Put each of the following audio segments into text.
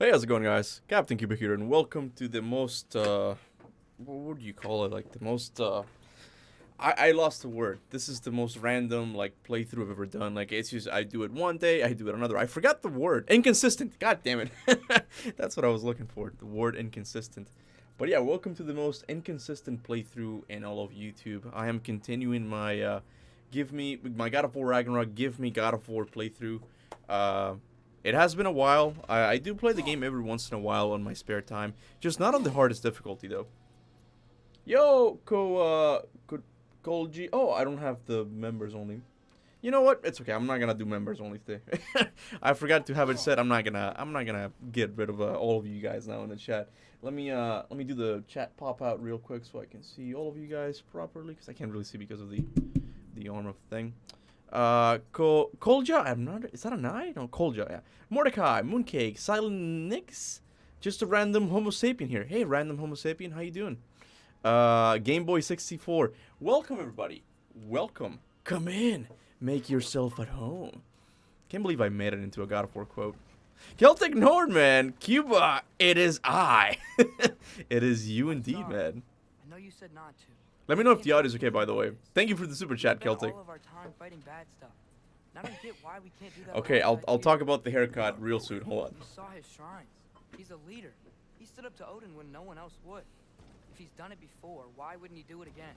Hey, how's it going, guys? Captain Kuba here, and welcome to the most, what do you call it? Like, the most, I lost the word. This is the most random, like, playthrough I've ever done. Like, it's just, I do it one day, I do it another. I forgot the word. Inconsistent. God damn it. That's what I was looking for. The word inconsistent. But yeah, welcome to the most inconsistent playthrough in all of YouTube. I am continuing my, give me, my God of War Ragnarok, give me God of War playthrough. It has been a while. I do play the game every once in a while on my spare time. Just not on the hardest difficulty, though. Yo, Kolji. Oh, I don't have the members only. You know what? It's okay. I'm not gonna do members only today. I forgot to have it set. I'm not gonna get rid of all of you guys now in the chat. Let me do the chat pop out real quick so I can see all of you guys properly, because I can't really see because of the arm of the thing. Kolja, I'm not, is that an I? No, Kolja, yeah. Mordecai, Mooncake, Silent Nix, just a random Homo sapien here. Hey, random Homo sapien, how you doing? Game Boy 64, welcome everybody, welcome, come in, make yourself at home. Can't believe I made it into a God of War quote. Celtic Nordman, Cuba, it is I. It is you indeed, man. I know you said not to. Let me know if the audio is okay, by the way. Thank you for the super chat, Celtic. Okay, I'll talk about the haircut real soon. Hold on. You saw his shrines. He's a leader. He stood up to Odin when no one else would. If he's done it before, why wouldn't he do it again?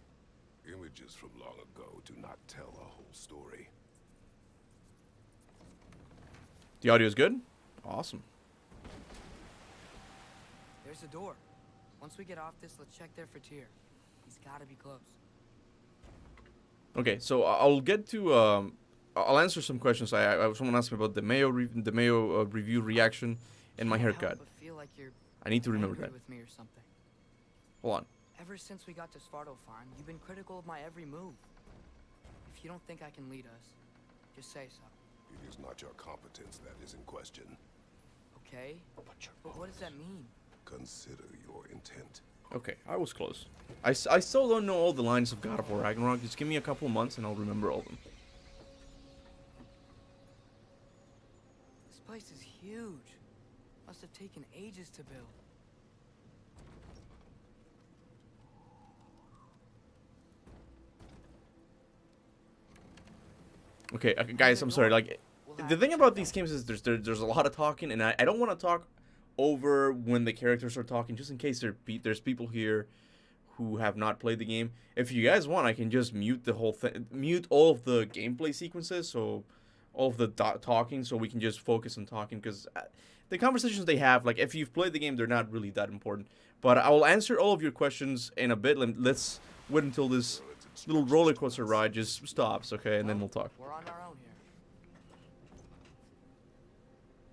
Images from long ago do not tell a whole story. The audio is good? Awesome. There's the door. Once we get off this, let's check there for Tyr. He's gotta be close. Okay, so I'll get to I'll answer some questions. Someone asked me about the Mayo review reaction and my haircut. I need to remember that. With me or something. Hold on. Ever since we got to Svartalfheim, you've been critical of my every move. If you don't think I can lead us, just say so. It is not your competence that is in question. Okay, but what does that mean? Consider your intent. Okay, I was close. I still don't know all the lines of God of War Ragnarok. Just give me a couple months and I'll remember all of them. This place is huge. Must have taken ages to build. Okay, guys, I'm sorry. Like, the thing about these games is there's a lot of talking, and I don't want to talk over when the characters are talking, just in case there's people here who have not played the game. If you guys want, I can just mute the whole thing, mute all of the gameplay sequences, so all of the talking, so we can just focus on talking, because the conversations they have, like, if you've played the game, they're not really that important. But I will answer all of your questions in a bit. Let's wait until this little roller coaster ride just stops, okay, and then we'll talk. We're on our own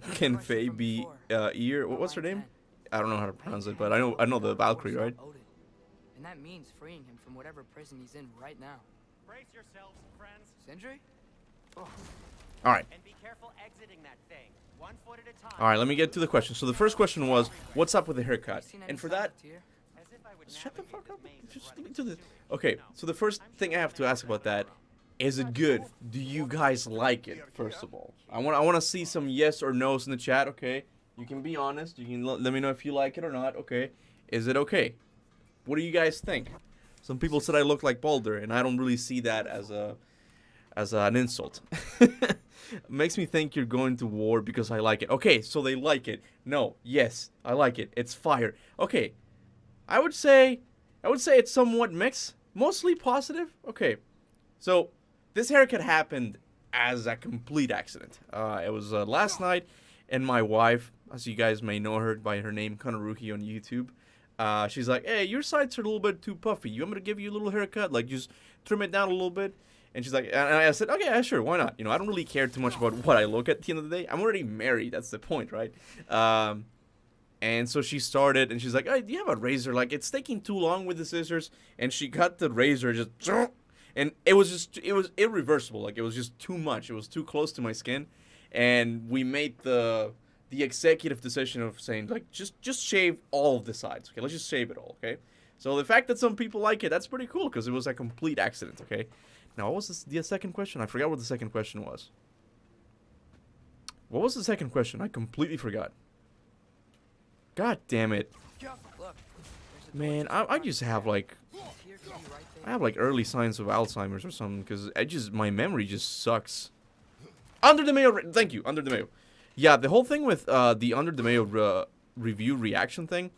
here. Can Faye be ear? What's her name? I don't know how to pronounce it, but I know the Valkyrie, right? And that means freeing him from whatever prison he's in right now. Brace yourselves, friends. Sindri? Oh. All right. And be careful exiting that thing. 1 foot at a time. All right, let me get to the question. So the first question was, what's up with the haircut? And for that, shut the fuck up. Just let me do this. Okay, so the first thing I have to ask about that, is it good? Do you guys like it? First of all, I want to see some yes or no's in the chat. Okay, you can be honest. You can let me know if you like it or not. Okay, is it okay? What do you guys think? Some people said I look like Baldur, and I don't really see that as an insult. Makes me think you're going to war because I like it. Okay, so they like it. No, yes, I like it. It's fire. Okay, I would say it's somewhat mixed, mostly positive. Okay, so this haircut happened as a complete accident. It was last night, and my wife, as you guys may know her by her name, Kanaruki on YouTube, she's like, hey, your sides are a little bit too puffy. You want me to give you a little haircut? Like, just trim it down a little bit? And she's like, and I said, okay, yeah, sure, why not? You know, I don't really care too much about what I look at the end of the day. I'm already married, that's the point, right? And so she started, and she's like, hey, do you have a razor? Like, it's taking too long with the scissors. And she cut the razor just, and it was irreversible. Like, it was just too much. It was too close to my skin. And we made the executive decision of saying, like, just shave all of the sides, okay? Let's just shave it all, okay? So the fact that some people like it, that's pretty cool, because it was a complete accident, okay? Now, what was the second question? I forgot what the second question was. What was the second question? I completely forgot. God damn it. Look, there's a Man, I just have like tier could be right there. I have like early signs of Alzheimer's or something because my memory just sucks. Under the Mayo, thank you, Under the Mayo. Yeah, the whole thing with the Under the Mayo review reaction thing,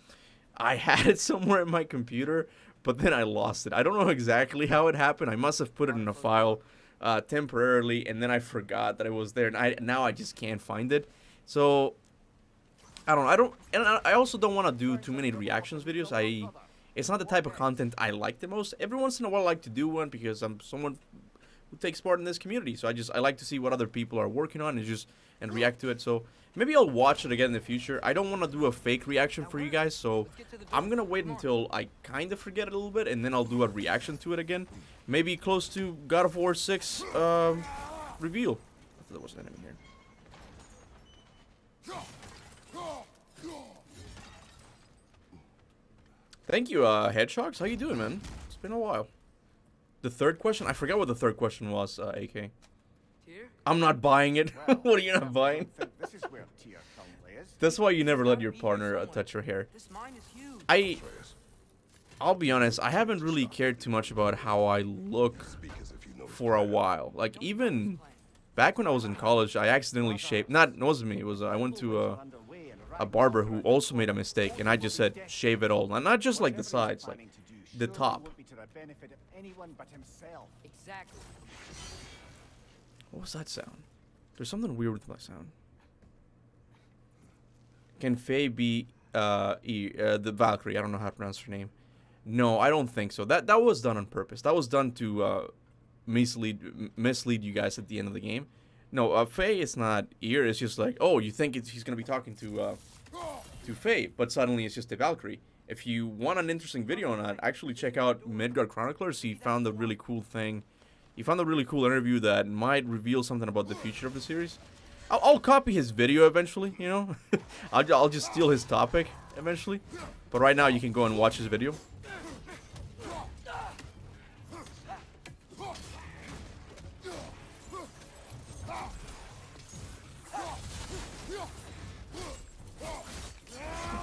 I had it somewhere in my computer, but then I lost it. I don't know exactly how it happened. I must have put it in a file temporarily, and then I forgot that it was there, and now I just can't find it. So I don't, and I also don't want to do too many reactions videos. It's not the type of content I like the most. Every once in a while, I like to do one because I'm someone who takes part in this community. So I like to see what other people are working on and react to it. So maybe I'll watch it again in the future. I don't want to do a fake reaction for you guys, so I'm gonna wait until I kind of forget it a little bit, and then I'll do a reaction to it again. Maybe close to God of War 6 reveal. I thought there was an enemy here. Thank you, Hedgehogs. How you doing, man? It's been a while. The third question? I forgot what the third question was, AK. Tier? I'm not buying it. What are you not buying? This is where tier currently is. That's why you never let your partner touch your hair. This mine is huge. I'll be honest, I haven't really cared too much about how I look for a while. Like, even back when I was in college, I accidentally shaved. It wasn't me. It was I went to a barber who also made a mistake, and I just said shave it all, not just like the sides, like the top. Exactly. What was that sound? There's something weird with my sound. Can Faye be the Valkyrie? I don't know how to pronounce her name. No, I don't think so. That was done on purpose. That was done to mislead you guys at the end of the game. No, Faye is not here. It's just like, oh, you think he's gonna be talking to Faye, but suddenly it's just a Valkyrie. If you want an interesting video on that, actually check out Midgard Chroniclers. He found a really cool thing. He found a really cool interview that might reveal something about the future of the series. I'll copy his video eventually, you know. I'll just steal his topic eventually. But right now, you can go and watch his video.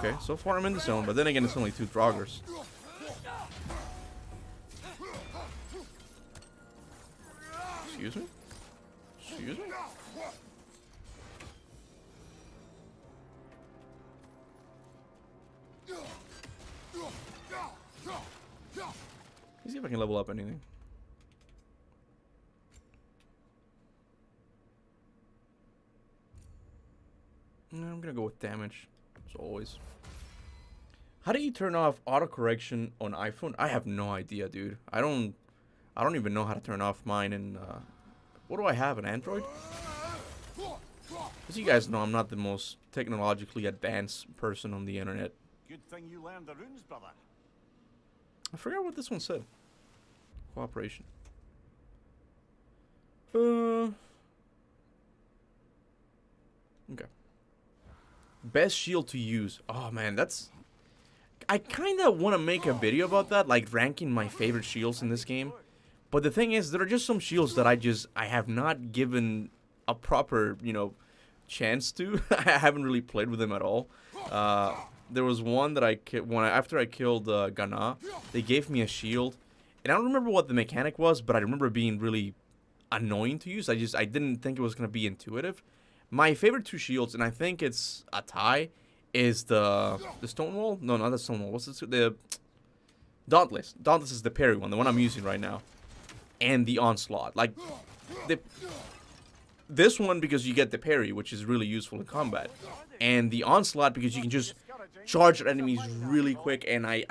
Okay, so far I'm in the zone, but then again, it's only 2 Draugrs. Excuse me? Excuse me? Let's see if I can level up anything. No, I'm gonna go with damage, as always. How do you turn off autocorrection on iPhone? I have no idea, dude. I don't even know how to turn off mine in, what do I have, an Android? As you guys know, I'm not the most technologically advanced person on the internet. Good thing you learned the runes, brother. I forgot what this one said. Cooperation. Okay. Best shield to use. Oh man, that's... I kind of want to make a video about that, like ranking my favorite shields in this game. But the thing is, there are just some shields that I have not given a proper, you know, chance to. I haven't really played with them at all. There was one that after I killed Ghana, they gave me a shield. And I don't remember what the mechanic was, but I remember it being really annoying to use. I didn't think it was going to be intuitive. My favorite 2 shields, and I think it's a tie, is the Stonewall. No, not the Stonewall. What's this? The Dauntless. Dauntless is the parry one, the one I'm using right now. And the Onslaught. Like, this one because you get the parry, which is really useful in combat. And the Onslaught because you can just charge at enemies really quick, and I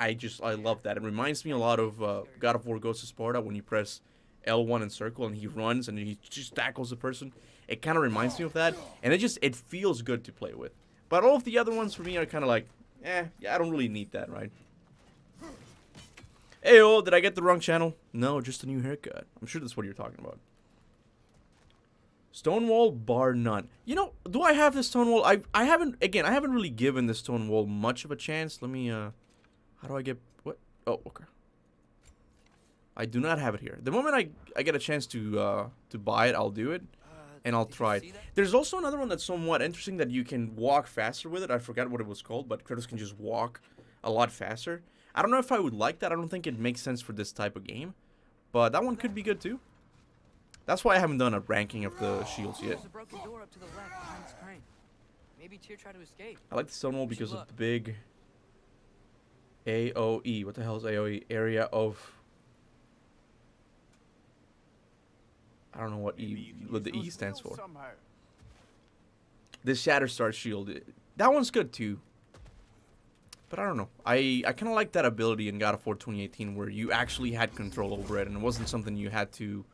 love that. It reminds me a lot of God of War Ghosts of Sparta when you press L1 in circle and he runs and he just tackles the person. It kind of reminds me of that, and it feels good to play with. But all of the other ones for me are kind of like, yeah, I don't really need that, right? Heyo, did I get the wrong channel? No, just a new haircut. I'm sure that's what you're talking about. Stonewall bar none. You know, do I have the Stonewall? I haven't really given the Stonewall much of a chance. Let me, how do I get, what? Oh, okay. I do not have it here. The moment I get a chance to buy it, I'll do it. and I'll Did you try it. see that? There's also another one that's somewhat interesting that you can walk faster with it. I forgot what it was called, but Kratos can just walk a lot faster. I don't know if I would like that. I don't think it makes sense for this type of game, but that one could be good too. That's why I haven't done a ranking of the shields yet. There's a broken door up to the left behind this crane. Maybe Tyr tried to escape. I like the stone wall We should because of look. the big AOE. What the hell is AOE? Area of... I don't know what the E stands for. Somehow. This Shatterstar shield, that one's good too. But I don't know. I kind of like that ability in God of War 2018 where you actually had control over it and it wasn't something you had to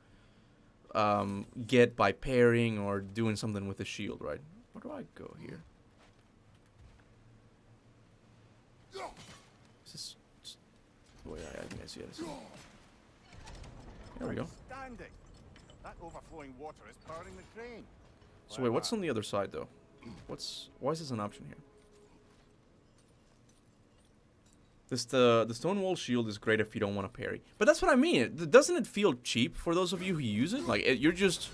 get by parrying or doing something with the shield, right? Where do I go here? Is this... Wait, I think I see it. There we go. Standing. That overflowing water is powering the crane. So wait, what's on the other side though? Why is this an option here? The stone wall shield is great if you don't want to parry. But that's what I mean. Doesn't it feel cheap for those of you who use it? Like you're just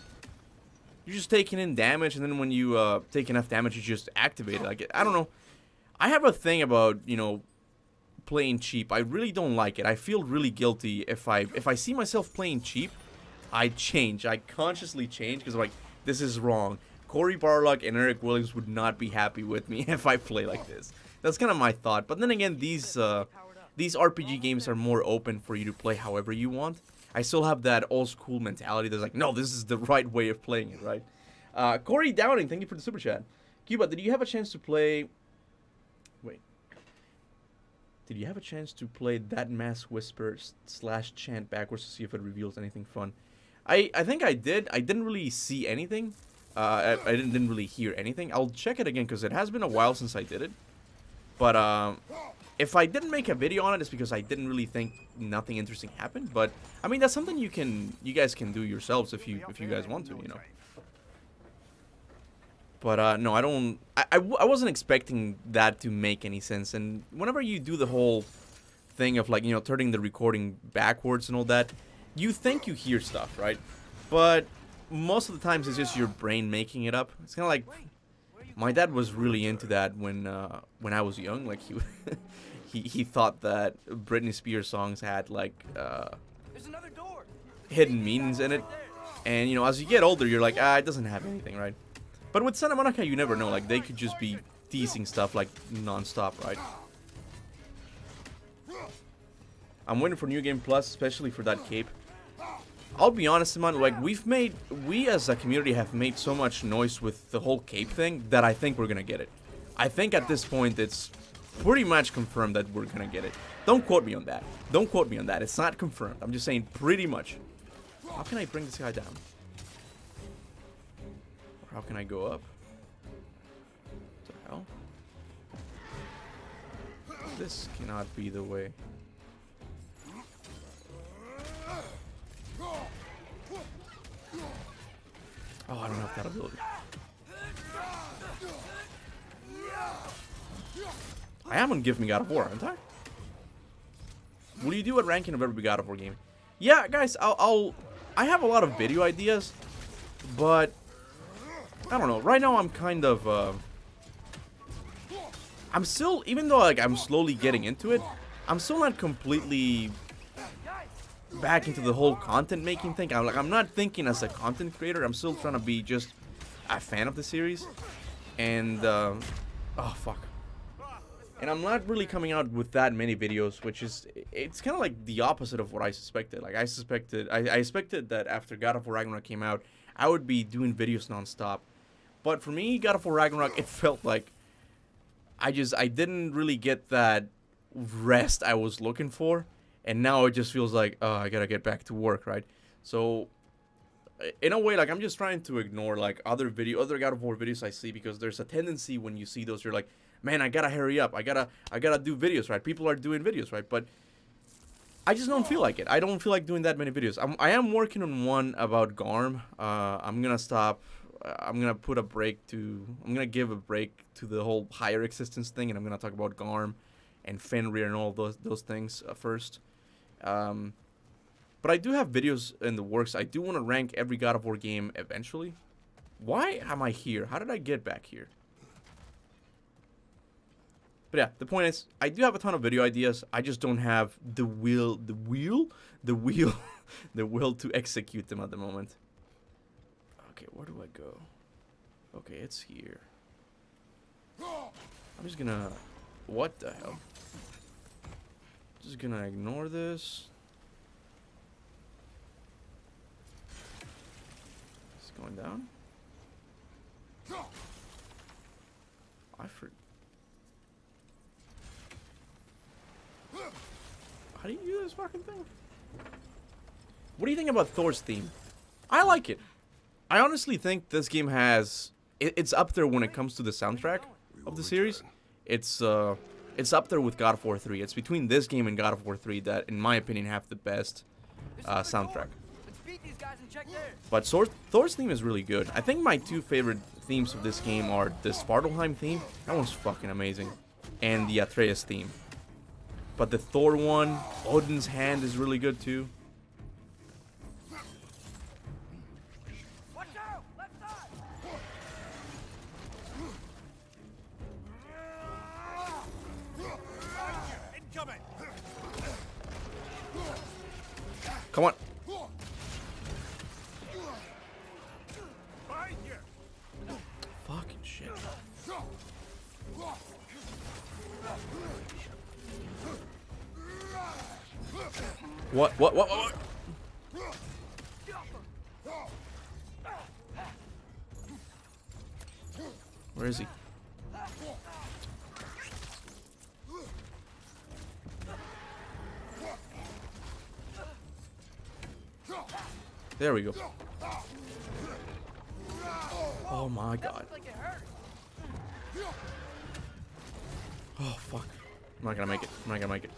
taking in damage, and then when you take enough damage, you just activate it. Like I don't know. I have a thing about, you know, playing cheap. I really don't like it. I feel really guilty if I see myself playing cheap. I change. I consciously change because I'm like, this is wrong. Cory Barlog and Eric Williams would not be happy with me if I play like this. That's kind of my thought. But then again, these RPG games are more open for you to play however you want. I still have that old school mentality that's like, no, this is the right way of playing it, right? Corey Downing, thank you for the super chat. Kuba, did you have a chance to play... Wait. Did you have a chance to play that Mass Whisper / chant backwards to see if it reveals anything fun? I think I did. I didn't really see anything. I didn't really hear anything. I'll check it again because it has been a while since I did it. But if I didn't make a video on it, it's because I didn't really think nothing interesting happened. But I mean, that's something you guys can do yourselves if you guys want to, you know. But no, I don't. I wasn't expecting that to make any sense. And whenever you do the whole thing of like, you know, turning the recording backwards and all that, you think you hear stuff, right? But most of the times it's just your brain making it up. It's kind of like my dad was really into that when I was young. Like he thought that Britney Spears songs had like There's another door. hidden meanings in it. And you know, as you get older, you're like, it doesn't have anything, right? But with Santa Monica, you never know. Like they could just be teasing stuff like non-stop, right? I'm waiting for New Game Plus, especially for that cape. I'll be honest, man, like we as a community have made so much noise with the whole cape thing that I think we're gonna get it. I think at this point it's pretty much confirmed that we're gonna get it. Don't quote me on that. Don't quote me on that. It's not confirmed. I'm just saying pretty much. How can I bring this guy down? Or how can I go up? What the hell? This cannot be the way. Oh, I don't have that ability. I am gonna give me God of War, aren't I? Will you do a ranking of every God of War game? Yeah, guys, I have a lot of video ideas, but I don't know. Right now, I'm kind of I'm still, even though like I'm slowly getting into it, I'm still not completely back into the whole content making thing. I'm not thinking as a content creator. I'm still trying to be just a fan of the series. And oh fuck. And I'm not really coming out with that many videos, which is, it's kind of like the opposite of what I suspected. Like I expected that after God of War Ragnarok came out, I would be doing videos nonstop. But for me, God of War Ragnarok, it felt like I didn't really get that rest I was looking for. And now it just feels like, oh, I gotta get back to work, right? So, in a way, like, I'm just trying to ignore, like, other God of War videos I see, because there's a tendency when you see those, you're like, man, I gotta hurry up, I gotta do videos, right? People are doing videos, right? But I just don't feel like it. I don't feel like doing that many videos. I am working on one about Garm. I'm gonna stop. I'm gonna give a break to the whole higher existence thing, and I'm gonna talk about Garm and Fenrir and all those things first. But I do have videos in the works. I do want to rank every God of War game eventually. Why am I here? How did I get back here? But yeah, the point is, I do have a ton of video ideas. I just don't have the will to execute them at the moment. Okay, where do I go? Okay, it's here. I'm just gonna... What the hell? Just gonna ignore this. It's going down. How do you do this fucking thing? What do you think about Thor's theme? I like it. I honestly think this game has... It's up there when it comes to the soundtrack of the series. It's up there with God of War 3. It's between this game and God of War 3 that, in my opinion, have the best soundtrack. But Thor's theme is really good. I think my two favorite themes of this game are the Svartalheim theme. That one's fucking amazing. And the Atreus theme. But the Thor one, Odin's Hand, is really good too. Watch out! Left side! Incoming! Come on. Behind you! Fucking shit. What? Where is he? There we go. Oh my god. Oh fuck. I'm not gonna make it. I'm not gonna make it.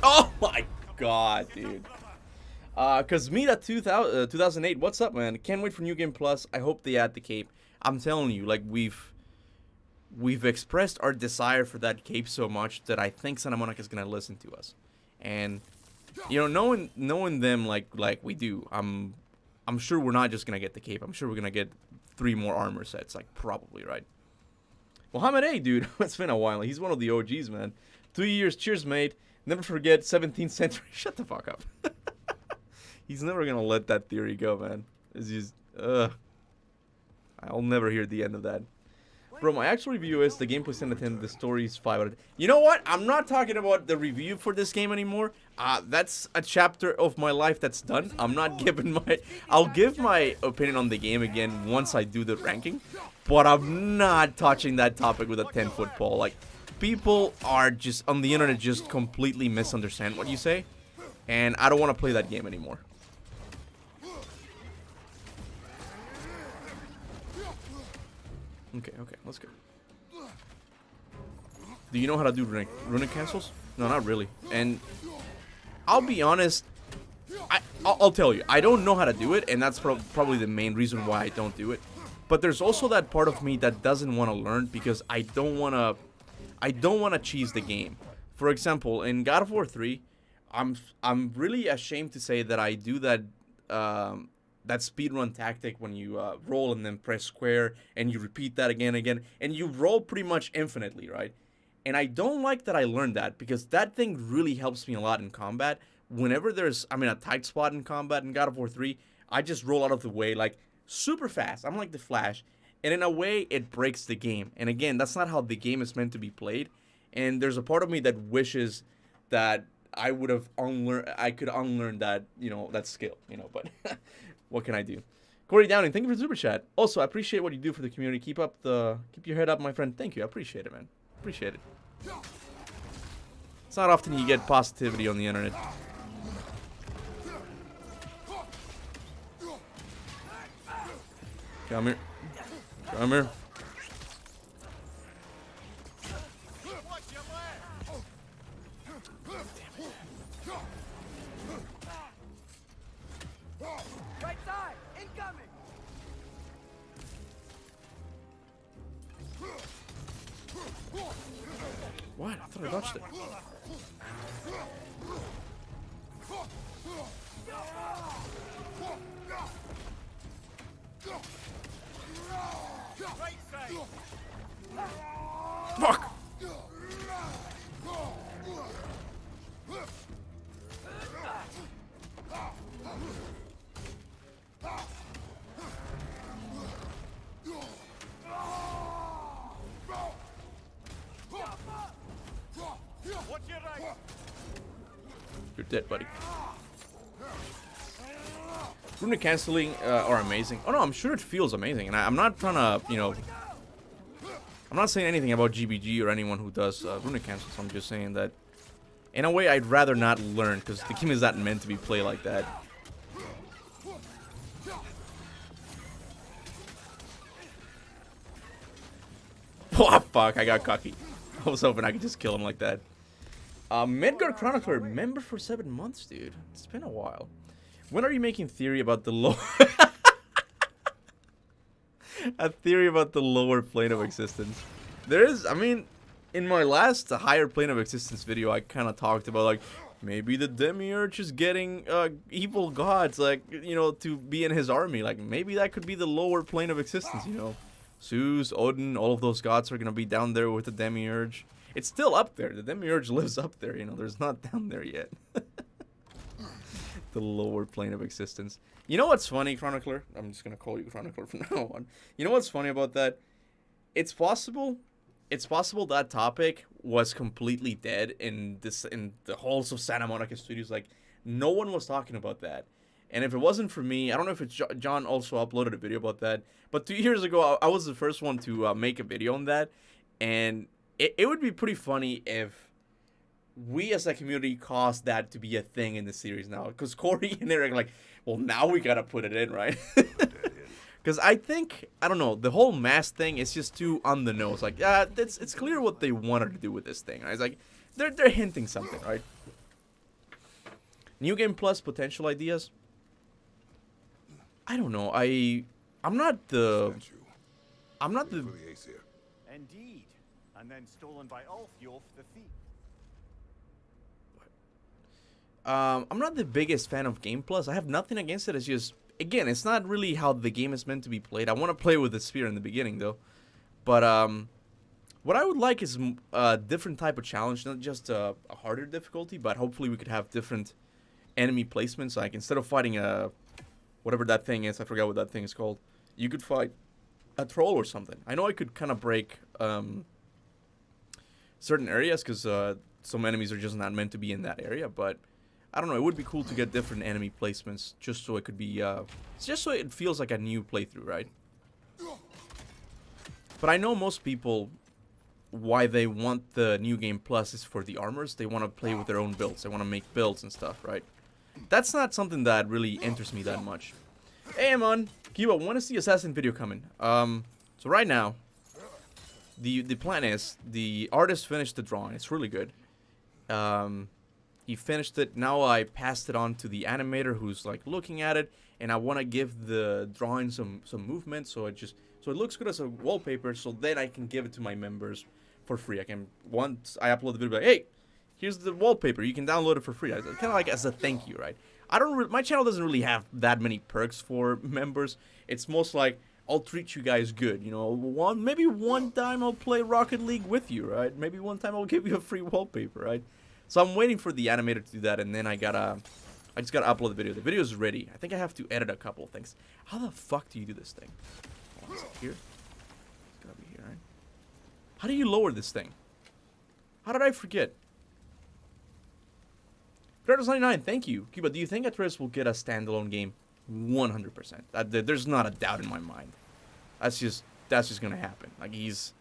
Oh my god, dude. Cause Meta 2008, what's up, man? Can't wait for New Game Plus. I hope they add the cape. I'm telling you, like, we've expressed our desire for that cape so much that I think Santa Monica is gonna listen to us. And you know, knowing them like we do, I'm sure we're not just gonna get the cape. I'm sure we're gonna get 3 more armor sets, like, probably, right? Mohammed A, dude, it's been a while. He's one of the OGs, man. 2 years, cheers, mate. Never forget 17th century. Shut the fuck up. He's never gonna let that theory go, man. It's just, I'll never hear the end of that. Bro, my actual review is the gameplay 10 out of 10, the story's 5 out of 10. You know what? I'm not talking about the review for this game anymore. That's a chapter of my life that's done. I'm not giving my... I'll give my opinion on the game again once I do the ranking. But I'm not touching that topic with a 10-foot pole. Like, people are just, on the internet, just completely misunderstand what you say. And I don't want to play that game anymore. Okay, let's go. Do you know how to do runic cancels? No, not really. And I'll be honest, I'll tell you, I don't know how to do it, and that's probably the main reason why I don't do it. But there's also that part of me that doesn't want to learn because I don't want to cheese the game. For example, in God of War 3, I'm really ashamed to say that I do that that speedrun tactic when you roll and then press square and you repeat that again and again, and you roll pretty much infinitely, right? And I don't like that I learned that because that thing really helps me a lot in combat. Whenever there's, a tight spot in combat in God of War 3, I just roll out of the way, like, super fast. I'm like the Flash. And in a way, it breaks the game. And again, that's not how the game is meant to be played. And there's a part of me that wishes that I could unlearn that, that skill, but what can I do? Corey Downing, thank you for the super chat. Also, I appreciate what you do for the community. Keep your head up, my friend. Thank you. I appreciate it, man. Appreciate it. It's not often you get positivity on the internet. Come here. Come here. Right side! Incoming! What? I thought I dodged it. Right side. Fuck! Watch your right. You're dead, buddy. Runic canceling are amazing. Oh no, I'm sure it feels amazing, and I'm not trying to, you know, I'm not saying anything about GBG or anyone who does runic cancels. I'm just saying that, in a way, I'd rather not learn because the game is not meant to be played like that. Oh fuck! I got cocky. I was hoping I could just kill him like that. Midgard Chronicler, member for 7 months, dude. It's been a while. When are you making theory about the low... a theory about the lower plane of existence? There is, I mean, in my last higher plane of existence video, I kind of talked about, like, maybe the Demiurge is getting evil gods, like, you know, to be in his army. Like, maybe that could be the lower plane of existence, you know. Zeus, Odin, all of those gods are going to be down there with the Demiurge. It's still up there. The Demiurge lives up there, you know. There's not down there yet. The lower plane of existence. You know what's funny, Chronicler? I'm just going to call you Chronicler from now on. You know what's funny about that? It's possible that topic was completely dead in the halls of Santa Monica Studios. Like, no one was talking about that. And if it wasn't for me, I don't know if it's John also uploaded a video about that. But 2 years ago, I was the first one to make a video on that. And it would be pretty funny if we as a community caused that to be a thing in the series now. Because Corey and Eric are like, well, now we got to put it in, right? Because I think, I don't know, the whole mask thing is just too on the nose. Like, it's clear what they wanted to do with this thing. Right? It's like, they're hinting something, right? New Game Plus potential ideas? I don't know. I'm not the... Indeed. And then stolen by Ulfjolf the thief. I'm not the biggest fan of Game Plus. I have nothing against it. It's just, again, it's not really how the game is meant to be played. I want to play with the spear in the beginning, though. But what I would like is a different type of challenge, not just a harder difficulty, but hopefully we could have different enemy placements. Like, instead of fighting whatever that thing is, I forgot what that thing is called, you could fight a troll or something. I know I could kind of break certain areas because some enemies are just not meant to be in that area, but I don't know, it would be cool to get different enemy placements just so it could be, just so it feels like a new playthrough, right? But I know most people, why they want the New Game Plus is for the armors. They want to play with their own builds. They want to make builds and stuff, right? That's not something that really interests me that much. Hey, man, Kuba, when is the Assassin video coming? So right now, the plan is, the artist finished the drawing. It's really good. He finished it. Now I passed it on to the animator who's like looking at it, and I want to give the drawing some movement, so it looks good as a wallpaper. So then I can give it to my members for free. I can, once I upload the video, like, hey, here's the wallpaper. You can download it for free. Kind of like as a thank you, right? My channel doesn't really have that many perks for members. It's most like, I'll treat you guys good, you know. Maybe one time I'll play Rocket League with you, right? Maybe one time I'll give you a free wallpaper, right? So I'm waiting for the animator to do that, and then I just gotta upload the video. The video is ready. I think I have to edit a couple of things. How the fuck do you do this thing? Oh, is it here? It's gotta be here, right? How do you lower this thing? How did I forget? Predators99, thank you. Kuba, do you think Atreus will get a standalone game? 100%. There's not a doubt in my mind. That's just gonna happen. Like, have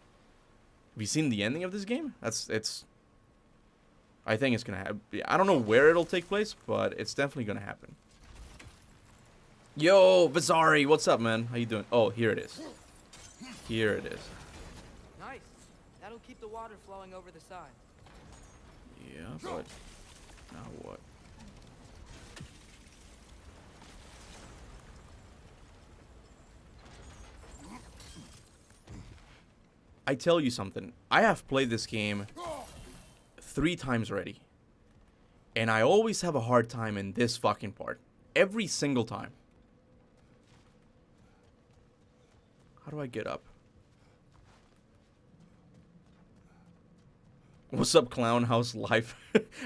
you seen the ending of this game? I think it's gonna happen. I don't know where it'll take place, but it's definitely gonna happen. Yo, Bizarri, what's up, man? How you doing? Oh, here it is. Here it is. Nice. That'll keep the water flowing over the side. Yeah, but now what? I tell you something. I have played this game 3 times already, and I always have a hard time in this fucking part. Every single time. How do I get up? What's up, clown? How's life?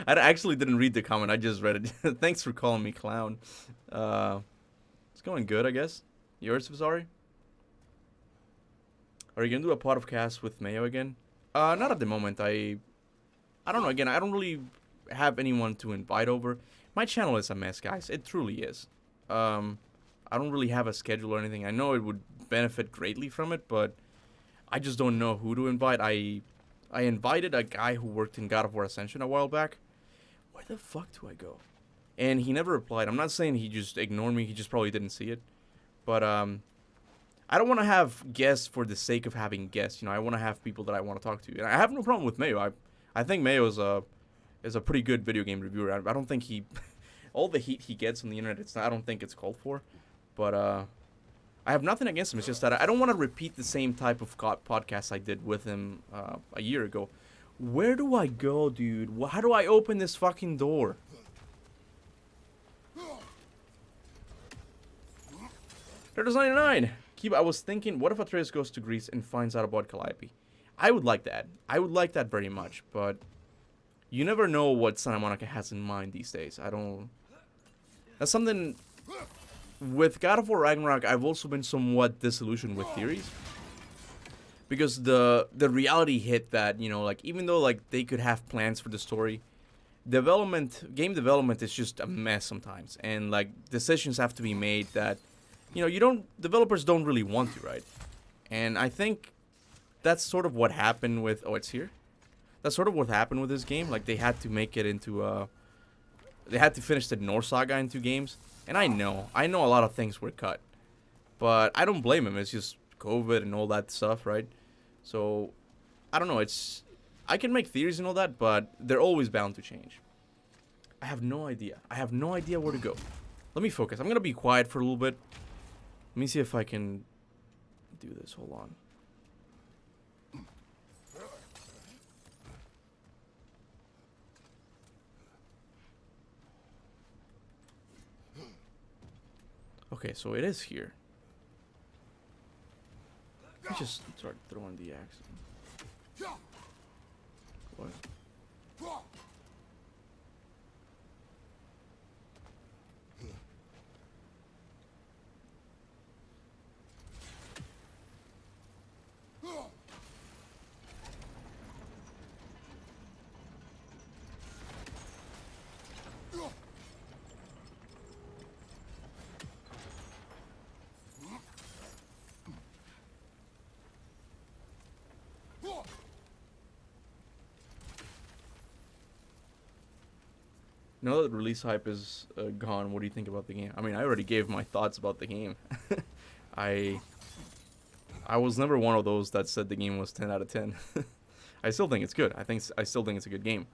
I actually didn't read the comment. I just read it. Thanks for calling me clown. It's going good, I guess. Yours, sorry. Are you gonna do a podcast with Mayo again? Not at the moment. I don't know. Again, I don't really have anyone to invite over. My channel is a mess, guys. It truly is. I don't really have a schedule or anything. I know it would benefit greatly from it, but I just don't know who to invite. I invited a guy who worked in God of War Ascension a while back. Where the fuck do I go? And he never replied. I'm not saying he just ignored me. He just probably didn't see it. But I don't want to have guests for the sake of having guests. You know, I want to have people that I want to talk to. And I have no problem with Mayo. I think Mayo is a pretty good video game reviewer. I don't think he all the heat he gets on the internet. I don't think it's called for. But I have nothing against him. It's just that I don't want to repeat the same type of podcast I did with him a year ago. Where do I go, dude? How do I open this fucking door? There's 99. Kuba, I was thinking, what if Atreus goes to Greece and finds out about Calliope? I would like that. I would like that very much, but you never know what Santa Monica has in mind these days. I don't... That's something... With God of War Ragnarok, I've also been somewhat disillusioned with theories. Because the reality hit that, you know, like, even though, like, they could have plans for the story, game development is just a mess sometimes. And, like, decisions have to be made that, you know, developers don't really want to, right? And I think that's sort of what happened with, oh, it's here? That's sort of what happened with this game. Like, they had to make it into, they had to finish the Norse Saga in 2 games. And I know a lot of things were cut. But I don't blame him. It's just COVID and all that stuff, right? So, I don't know. I can make theories and all that, but they're always bound to change. I have no idea. I have no idea where to go. Let me focus. I'm going to be quiet for a little bit. Let me see if I can do this. Hold on. Okay, so it is here. Let me just start throwing the axe. What? Now that the release hype is gone, what do you think about the game? I mean, I already gave my thoughts about the game. I was never one of those that said the game was 10 out of 10. I still think it's good. I still think it's a good game.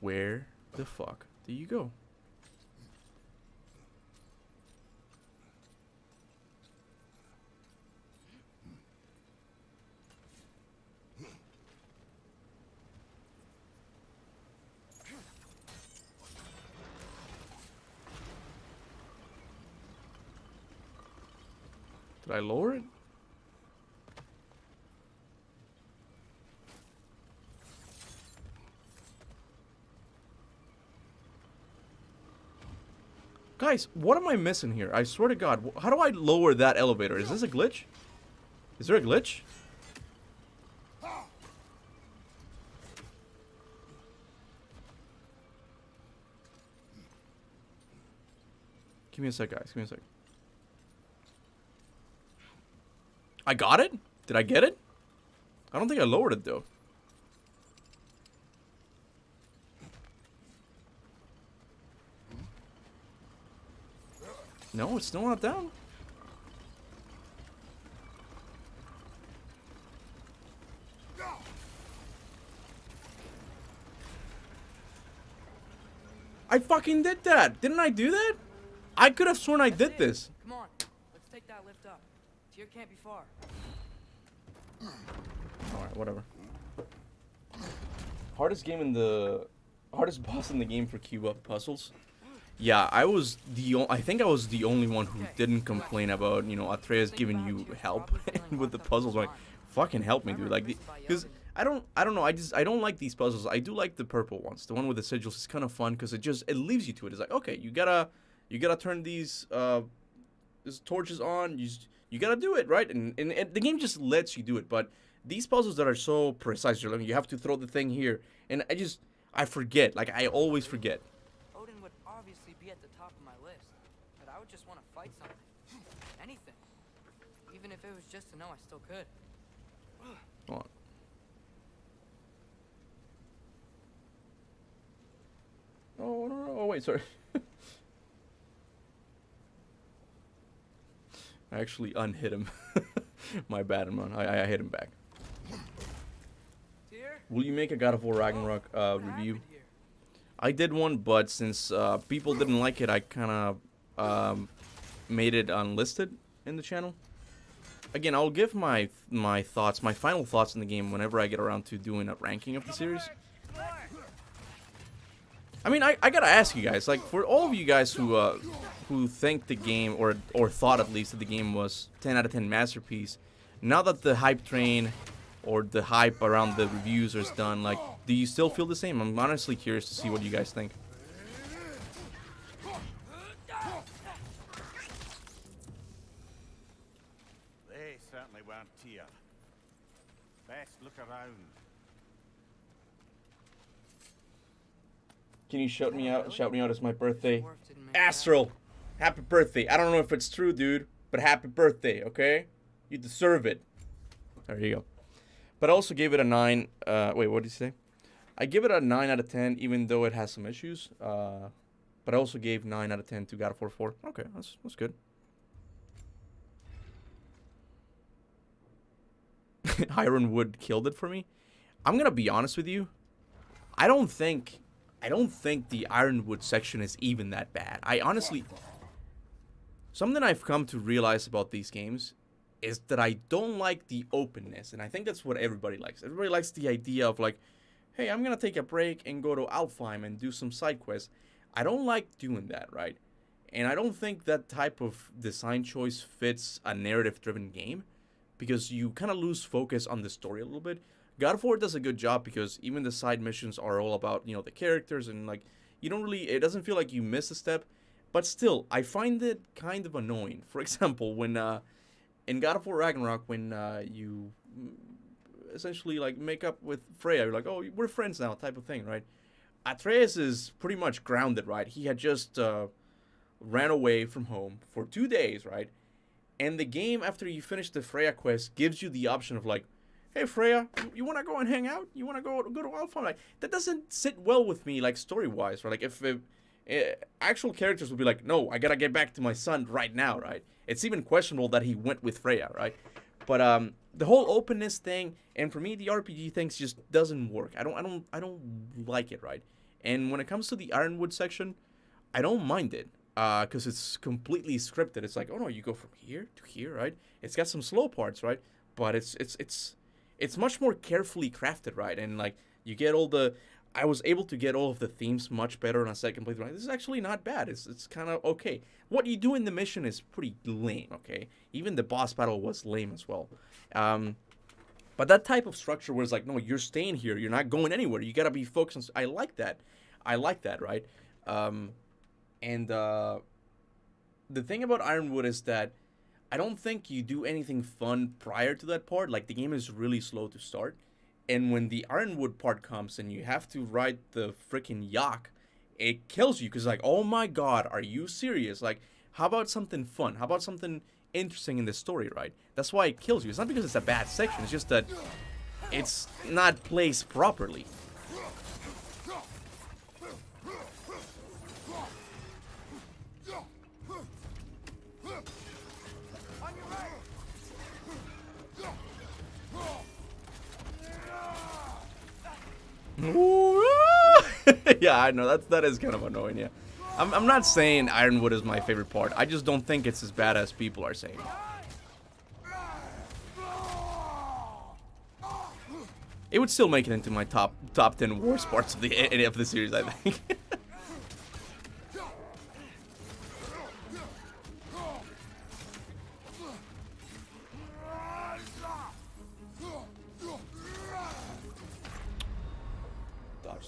Where the fuck do you go? Did I lower it? Guys, what am I missing here? I swear to God, how do I lower that elevator? Is this a glitch? Is there a glitch? Give me a sec, guys. Give me a sec. I got it? Did I get it? I don't think I lowered it, though. No, it's still not down. I fucking did that. Didn't I do that? I could have sworn I did this. Come on, let's take that lift up. Tier can't be far. Alright, whatever. Hardest boss in the game for Kuba puzzles. Yeah, I think I was the only one who didn't complain about, you know, Atreus giving you help with the puzzles. Like, fucking help me, dude. Like, because I don't know. I don't like these puzzles. I do like the purple ones. The one with the sigils is kind of fun because it leaves you to it. It's like, okay, you gotta turn these torches on. You gotta do it, right? And the game just lets you do it. But these puzzles that are so precise, you're like, you have to throw the thing here, and I forget. Like, I always forget. Odin would obviously be at the top of my list, but I would just want to fight something. Anything. Even if it was just to know I still could. Hold on. Oh, no, oh, wait, sorry. I actually unhit him. My bad, man. I hit him back. Will you make a God of War Ragnarok review? I did one, but since people didn't like it, I kind of made it unlisted in the channel. Again, I'll give my thoughts, my final thoughts in the game whenever I get around to doing a ranking of the series. I mean, I gotta ask you guys, like, for all of you guys who think the game, or thought at least that the game was 10 out of 10 masterpiece, now that the hype train or the hype around the reviews is done, like, do you still feel the same? I'm honestly curious to see what you guys think. They certainly weren't here. Best look around. Can you shout me out? Shout me out, it's my birthday. Astral, happy birthday. I don't know if it's true, dude, but happy birthday, okay? You deserve it. There you go. But I also gave it a 9. Wait, what did you say? I give it a 9 out of 10, even though it has some issues. But I also gave 9 out of 10 to God of War 4. Okay, that's good. Ironwood killed it for me. I'm gonna be honest with you. I don't think the Ironwood section is even that bad. I honestly, something I've come to realize about these games is that I don't like the openness, and I think that's what everybody likes. Everybody likes the idea of like, hey, I'm gonna take a break and go to Alfheim and do some side quests. I don't like doing that, right? And I don't think that type of design choice fits a narrative-driven game, because you kind of lose focus on the story a little bit. God of War does a good job because even the side missions are all about, you know, the characters, and like, you don't really, it doesn't feel like you miss a step, but still, I find it kind of annoying. For example, when in God of War Ragnarok, when you essentially like make up with Freya, you're like, oh, we're friends now, type of thing, right? Atreus is pretty much grounded, right? He had just ran away from home for 2 days, right? And the game, after you finish the Freya quest, gives you the option of like, hey Freya, you want to go and hang out? You want to go to Alpha? Like, that doesn't sit well with me, like, story-wise, right? Like, if actual characters would be like, no, I gotta get back to my son right now, right? It's even questionable that he went with Freya, right? But the whole openness thing, and for me, the RPG things just doesn't work. I don't like it, right? And when it comes to the Ironwood section, I don't mind it, because it's completely scripted. It's like, oh no, you go from here to here, right? It's got some slow parts, right? But it's much more carefully crafted, right? And like, you get all the, I was able to get all of the themes much better on a second playthrough. Like, this is actually not bad. It's kind of okay. What you do in the mission is pretty lame, okay? Even the boss battle was lame as well. But that type of structure where it's like, no, you're staying here. You're not going anywhere. You gotta be focused on, I like that. I like that, right? The thing about Ironwood is that I don't think you do anything fun prior to that part. Like, the game is really slow to start. And when the Ironwood part comes and you have to ride the freaking yak, it kills you. Because, like, oh my god, are you serious? Like, how about something fun? How about something interesting in the story, right? That's why it kills you. It's not because it's a bad section. It's just that it's not placed properly. Yeah, I know, that is kind of annoying, yeah. I'm not saying Ironwood is my favorite part. I just don't think it's as bad as people are saying. It would still make it into my top 10 worst parts of the series, I think.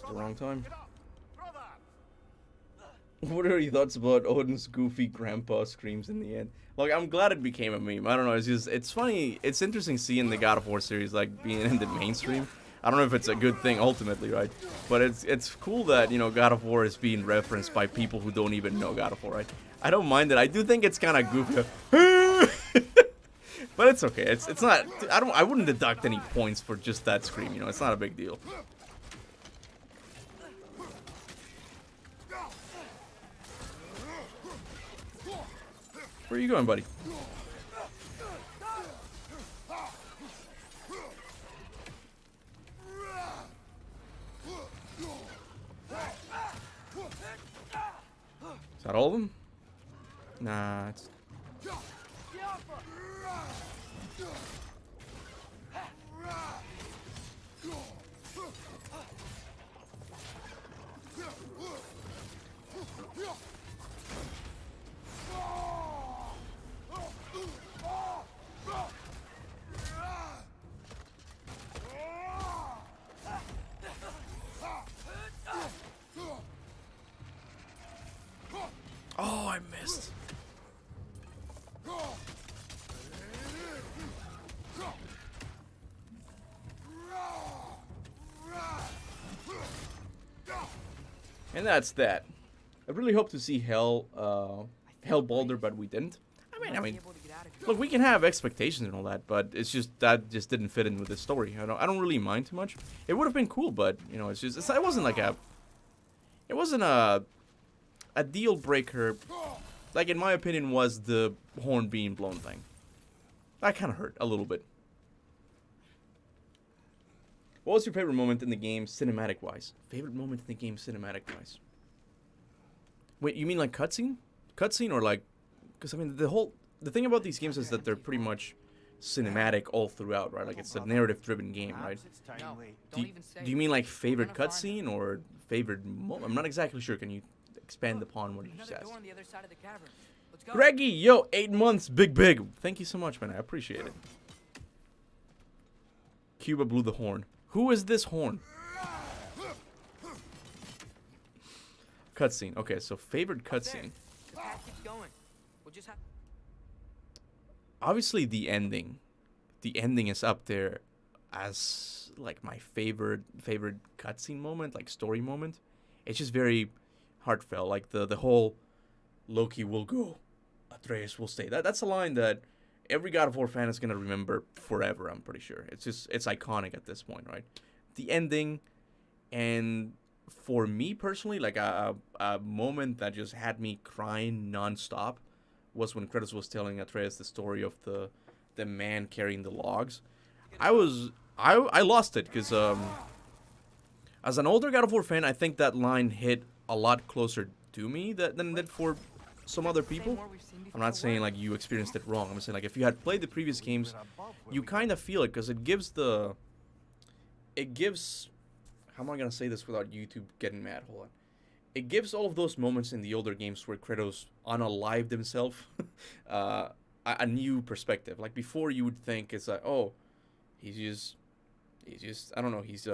Just the wrong time. What are your thoughts about Odin's goofy grandpa screams in the end? Like, I'm glad it became a meme. I don't know, it's funny, it's interesting seeing the God of War series, like, being in the mainstream. I don't know if it's a good thing ultimately, right? But it's cool that, you know, God of War is being referenced by people who don't even know God of War, right? I don't mind it. I do think it's kind of goofy. But it's okay. It's not, I wouldn't deduct any points for just that scream, you know, it's not a big deal. Where are you going, buddy? Is that all of them? Nah, it's... Oh, I missed. And that's that. I really hope to see Hell Boulder, but we didn't. I mean, look, we can have expectations and all that, but it's just that just didn't fit in with the story. I don't really mind too much. It would have been cool, but you know, it wasn't like a deal breaker. Like, in my opinion, was the horn being blown thing. That kind of hurt a little bit. What was your favorite moment in the game, cinematic-wise? Favorite moment in the game, cinematic-wise? Wait, you mean like cutscene? Cutscene or like... Because, I mean, the thing about these games is that they're pretty much cinematic all throughout, right? Like, it's a narrative-driven game, right? No, Do don't even say you it. mean like We're favorite gonna find cutscene or favorite moment? I'm not exactly sure. Can you expand upon what you just Another asked? door on the other side of the cavern. Let's go. Greggy, yo, 8 months, big. Thank you so much, man. I appreciate it. Kuba blew the horn. Who is this horn? Cutscene. Okay, so favorite cutscene. The path keeps going. We'll just have... Obviously, the ending. The ending is up there as like my favorite cutscene moment, like story moment. It's just very heartfelt. Like the whole Loki will go, Atreus will stay. That's a line that every God of War fan is gonna remember forever. I'm pretty sure. It's iconic at this point, right? The ending, and for me personally, like a moment that just had me crying nonstop was when Kratos was telling Atreus the story of the man carrying the logs. I lost it because as an older God of War fan, I think that line hit a lot closer to me than it did for some other people. I'm not saying like you experienced it wrong. I'm saying like if you had played the previous games, you kind of feel it because it gives how am I gonna say this without YouTube getting mad? Hold on. It gives all of those moments in the older games where Kratos unalived himself a new perspective. Like before, you would think it's like, oh, he's just I don't know, he's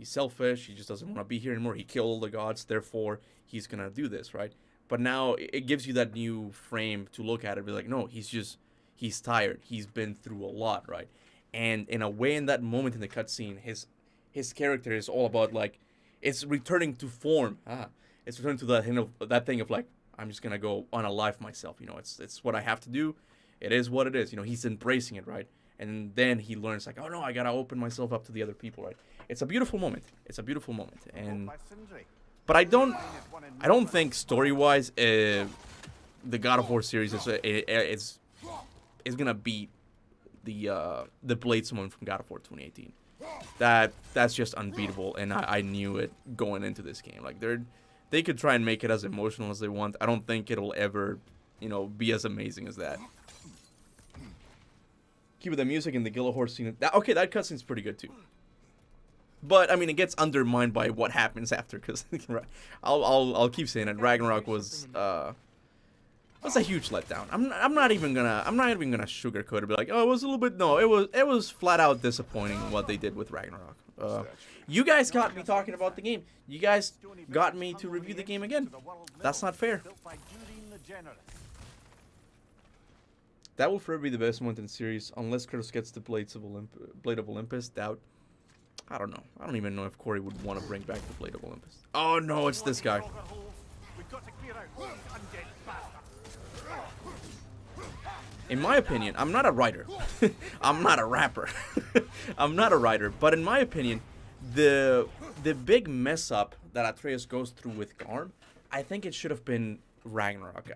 selfish. He just doesn't want to be here anymore. He killed all the gods, therefore he's gonna do this, right? But now it gives you that new frame to look at it. Be like, no, he's tired. He's been through a lot, right? And in a way, in that moment in the cutscene, his character is all about like, it's returning to form. It's returning to that thing of like, I'm just gonna go unalive myself. You know, it's what I have to do. It is what it is. You know, he's embracing it, right? And then he learns like, oh no, I gotta open myself up to the other people, right? It's a beautiful moment. It's a beautiful moment, and but I don't think story-wise, the God of War series is gonna beat the Blades moment from God of War 2018. That's just unbeatable, and I knew it going into this game. Like they could try and make it as emotional as they want. I don't think it'll ever, you know, be as amazing as that. Keep the music in the Gilahorse scene. Okay, that cutscene's pretty good too. But I mean, it gets undermined by what happens after. Because I'll keep saying it. Ragnarok was a huge letdown. I'm not even gonna sugarcoat it. Be like, oh, it was a little bit. No, it was flat out disappointing what they did with Ragnarok. You guys got me talking about the game. You guys got me to review the game again. That's not fair. That will forever be the best moment in the series, unless Kratos gets the Blade of Olympus. Doubt. I don't know. I don't even know if Corey would want to bring back the Blade of Olympus. Oh no, it's this guy. In my opinion, I'm not a writer. I'm not a rapper. I'm not a writer. But in my opinion, the big mess up that Atreus goes through with Garm, I think it should have been Ragnarok.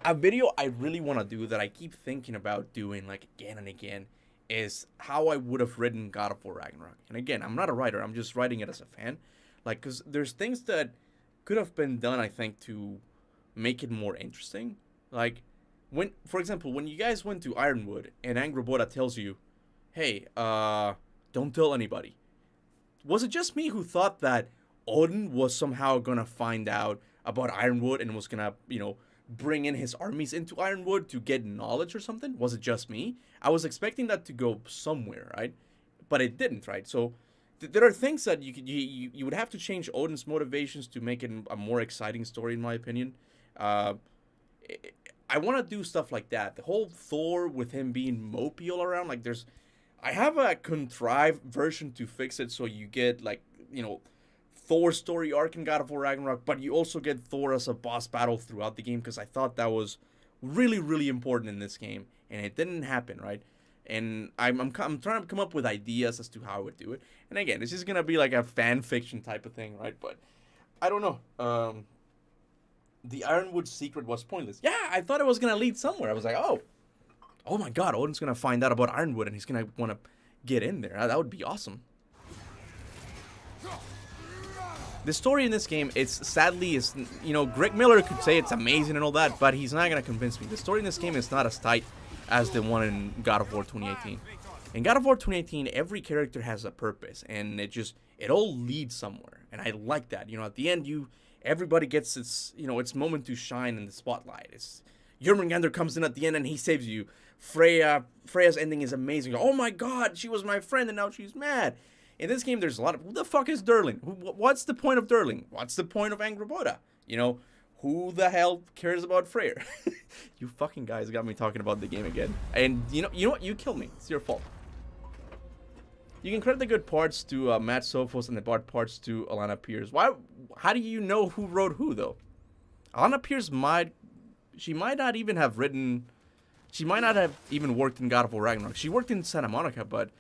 A video I really want to do that I keep thinking about doing like again and again is how I would have written God of War Ragnarok. And again, I'm not a writer. I'm just writing it as a fan. Like, because there's things that could have been done, I think, to make it more interesting. Like, when, for example, when you guys went to Ironwood and Angrboda tells you, hey, don't tell anybody. Was it just me who thought that Odin was somehow gonna find out about Ironwood and was gonna, you know, bring in his armies into Ironwood to get knowledge or something? Was it just me? I was expecting that to go somewhere, right? But it didn't, right? So there are things that you would have to change Odin's motivations to make it a more exciting story, in my opinion. I want to do stuff like that. The whole Thor with him being mopey all around, like I have a contrived version to fix it so you get like, you know, Thor's story arc in God of War Ragnarok, but you also get Thor as a boss battle throughout the game, because I thought that was really, really important in this game, and it didn't happen, right? And I'm trying to come up with ideas as to how I would do it. And again, this is gonna be like a fan fiction type of thing, right? But I don't know. The Ironwood secret was pointless. Yeah, I thought it was gonna lead somewhere. I was like, oh my God, Odin's gonna find out about Ironwood, and he's gonna want to get in there. That would be awesome. The story in this game, you know, Greg Miller could say it's amazing and all that, but he's not going to convince me. The story in this game is not as tight as the one in God of War 2018. In God of War 2018, every character has a purpose, and it all leads somewhere, and I like that. You know, at the end, everybody gets its moment to shine in the spotlight. Jormungandr comes in at the end, and he saves you. Freya's ending is amazing. Oh my God, she was my friend, and now she's mad. In this game, there's a lot of... Who the fuck is Durling? What's the point of Durling? What's the point of Angrboda? You know, who the hell cares about Freyr? You fucking guys got me talking about the game again. And you know what? You killed me. It's your fault. You can credit the good parts to Matt Sophos and the bad parts to Alana Pierce. Why? How do you know who wrote who, though? Alana Pierce might not even have written... She might not have even worked in God of War Ragnarok. She worked in Santa Monica, but...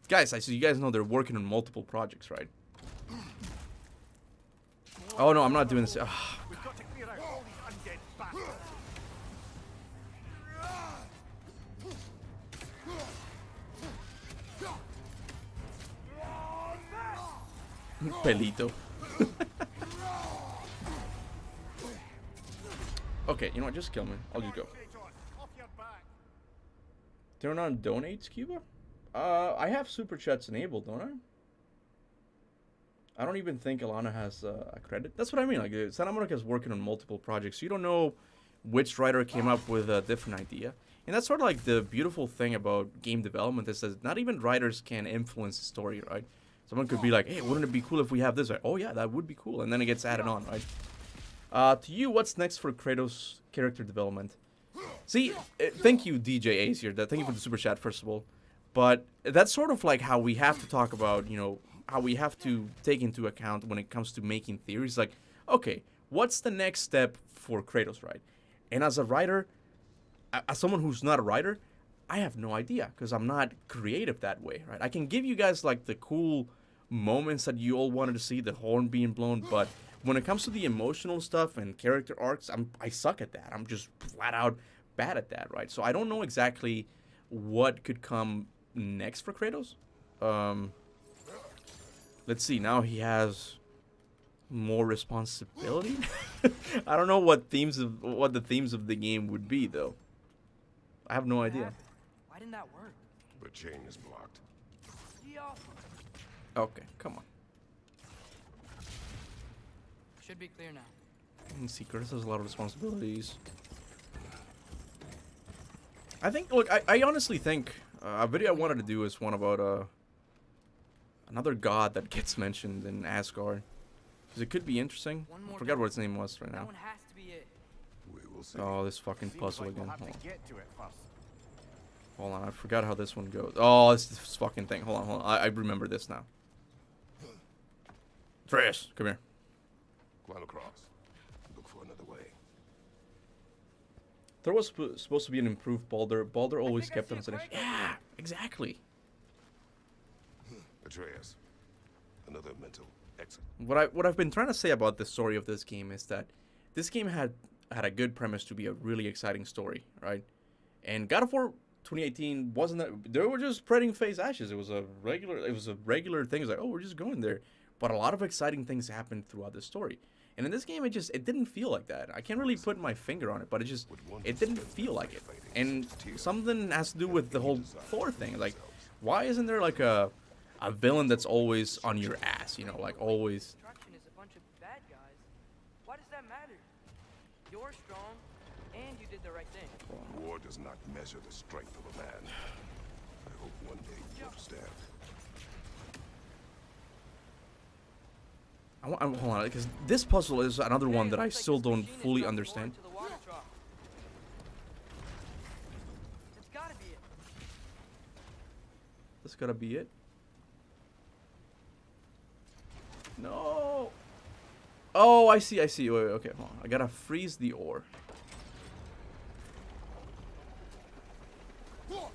Guys, so you guys know they're working on multiple projects, right? Oh no, I'm not doing this. Oh, Pelito. Okay, you know what? Just kill me. I'll just go. Turn on donates, Cuba? I have super chats enabled, don't I? I don't even think Alana has a credit. That's what I mean. Like, Santa Monica is working on multiple projects, so you don't know which writer came up with a different idea. And that's sort of like the beautiful thing about game development is that not even writers can influence the story, right? Someone could be like, hey, wouldn't it be cool if we have this? Right? Oh yeah, that would be cool. And then it gets added on, right? To you, what's next for Kratos' character development? See, thank you, DJ Ace here. Thank you for the super chat, first of all. But that's sort of like how we have to talk about, you know, how we have to take into account when it comes to making theories. Like, okay, what's the next step for Kratos, right? And as a writer, as someone who's not a writer, I have no idea because I'm not creative that way, right? I can give you guys like the cool moments that you all wanted to see, the horn being blown, but when it comes to the emotional stuff and character arcs, I suck at that. I'm just flat out bad at that, right? So I don't know exactly what could come next for Kratos. Let's see. Now he has more responsibility. I don't know what the themes of the game would be, though. I have no idea. Why didn't that work? The chain is blocked. Okay, come on. Should be clear now. Let's see, Kratos has a lot of responsibilities. I think, look, I honestly think a video I wanted to do is one about, another god that gets mentioned in Asgard. Because it could be interesting. I forgot what its name was right That now. one has to be it. We will see. Oh, this fucking Seems puzzle like we'll again. have to get to it first. Hold on, I forgot how this one goes. Oh, it's this fucking thing. Hold on. I remember this now. Fresh, come here. Climb across. Look for another way. There was supposed to be an improved Baldur. Baldur always think I kept see on a saying, crack. yeah, exactly. Atreus. Another mental exit. What I've been trying to say about the story of this game is that this game had a good premise to be a really exciting story, right? And God of War 2018 wasn't that. They were just spreading face ashes. It was a regular thing. It's like, oh, we're just going there. But a lot of exciting things happened throughout the story. And in this game, it didn't feel like that. I can't really put my finger on it, but it didn't feel like it. And something has to do with the whole Thor thing. Like, why isn't there like a villain that's always on your ass? You know, like always. Destruction is a bunch of bad guys. Why does that matter? You're strong, and you did the right thing. War does not measure the strength of a man. I hope one day you understand. Hold on, because this puzzle is another one that I still don't fully understand. It's gotta be it. This gotta be it. No. Oh, I see. Wait, okay, hold on. I gotta freeze the ore. How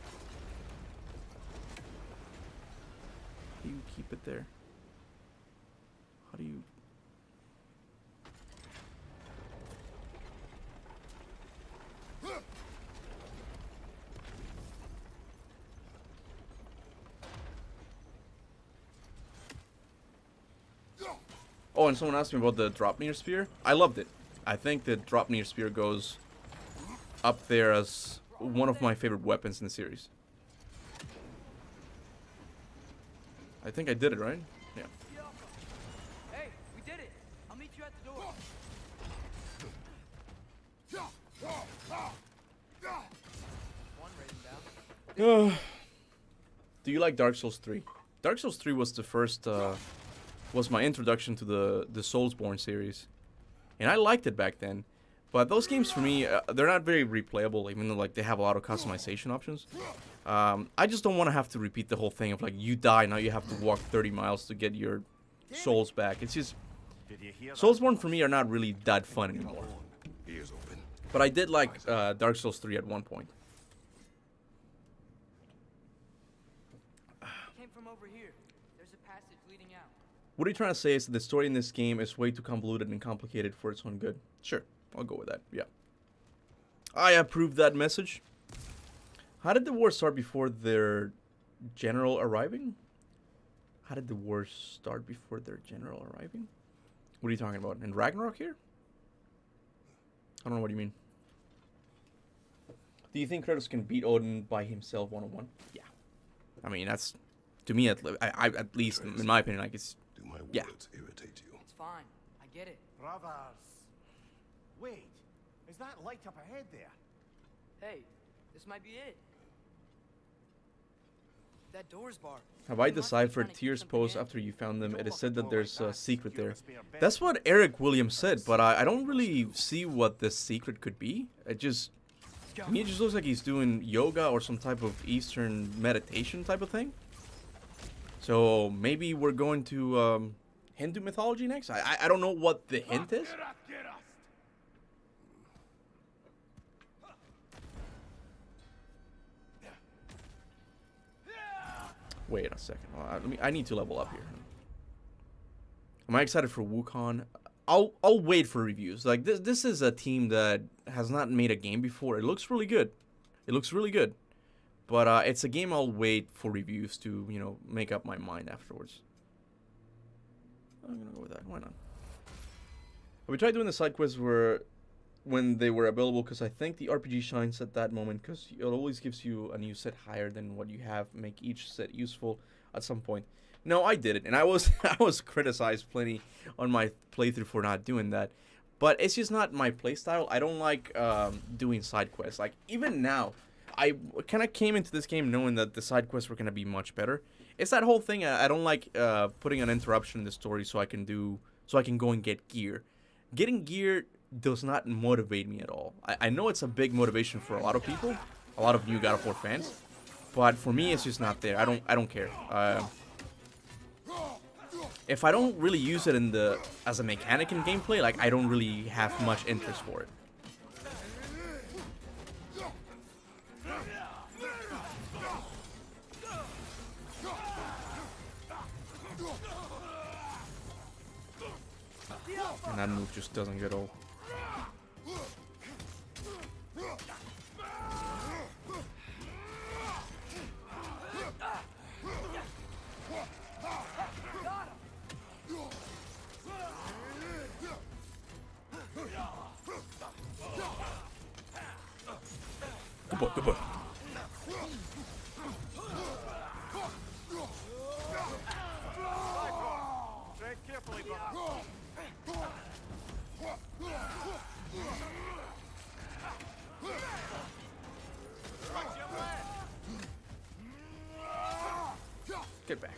do you keep it there? How do you... Oh, and someone asked me about the Dropnir Spear. I loved it. I think the Dropnir Spear goes up there as one of my favorite weapons in the series. I think I did it, right? Yeah. Hey, we did it. I'll meet you at the door. One raising down. Do you like Dark Souls 3? Dark Souls 3 was the first, was my introduction to the Soulsborne series. And I liked it back then. But those games for me, they're not very replayable, even though like they have a lot of customization options. I just don't want to have to repeat the whole thing of like, you die, now you have to walk 30 miles to get your souls back. It's just, Did you hear that? Soulsborne for me are not really that fun anymore. Ears open. But I did like Dark Souls 3 at one point. Came from over here. There's a passage leading out. What are you trying to say is that the story in this game is way too convoluted and complicated for its own good? Sure, I'll go with that, yeah. I approve that message. How did the war start before their general arriving? How did the war start before their general arriving? What are you talking about? In Ragnarok here? I don't know what you mean. Do you think Kratos can beat Odin by himself one-on-one? Yeah. I mean, that's, to me at least, in my opinion, like it's, Do my words yeah. irritate you? It's fine. I get it. Brothers. Wait, is that light up ahead there? Hey, this might be it. That door's barred. Have I They must be deciphered trying to keep Tyr's something post in. after you found them? It Don't is lock said a that door there's like a that. secret You're there. a spare bed. That's what Eric Williams said, but I don't really see what the secret could be. It just, to me, it just looks like he's doing yoga or some type of Eastern meditation type of thing. So maybe we're going to Hindu mythology next? I don't know what the hint is. Wait a second. I need to level up here. Am I excited for Wukong? I'll wait for reviews. Like this is a team that has not made a game before. It looks really good. It looks really good. But it's a game I'll wait for reviews to, you know, make up my mind afterwards. I'm gonna go with that. Why not? We tried doing the side quests when they were available, because I think the RPG shines at that moment, because it always gives you a new set higher than what you have, make each set useful at some point. No, I did it, and I was criticized plenty on my playthrough for not doing that. But it's just not my playstyle. I don't like doing side quests. Like, even now, I kind of came into this game knowing that the side quests were gonna be much better. It's that whole thing. I don't like putting an interruption in the story so I can go and get gear. Getting gear does not motivate me at all. I know it's a big motivation for a lot of people, a lot of new God of War fans, but for me it's just not there. I don't care. If I don't really use it as a mechanic in gameplay, like I don't really have much interest for it. And that move just doesn't get old. Good boy, good boy. Tread carefully, brother. Get back.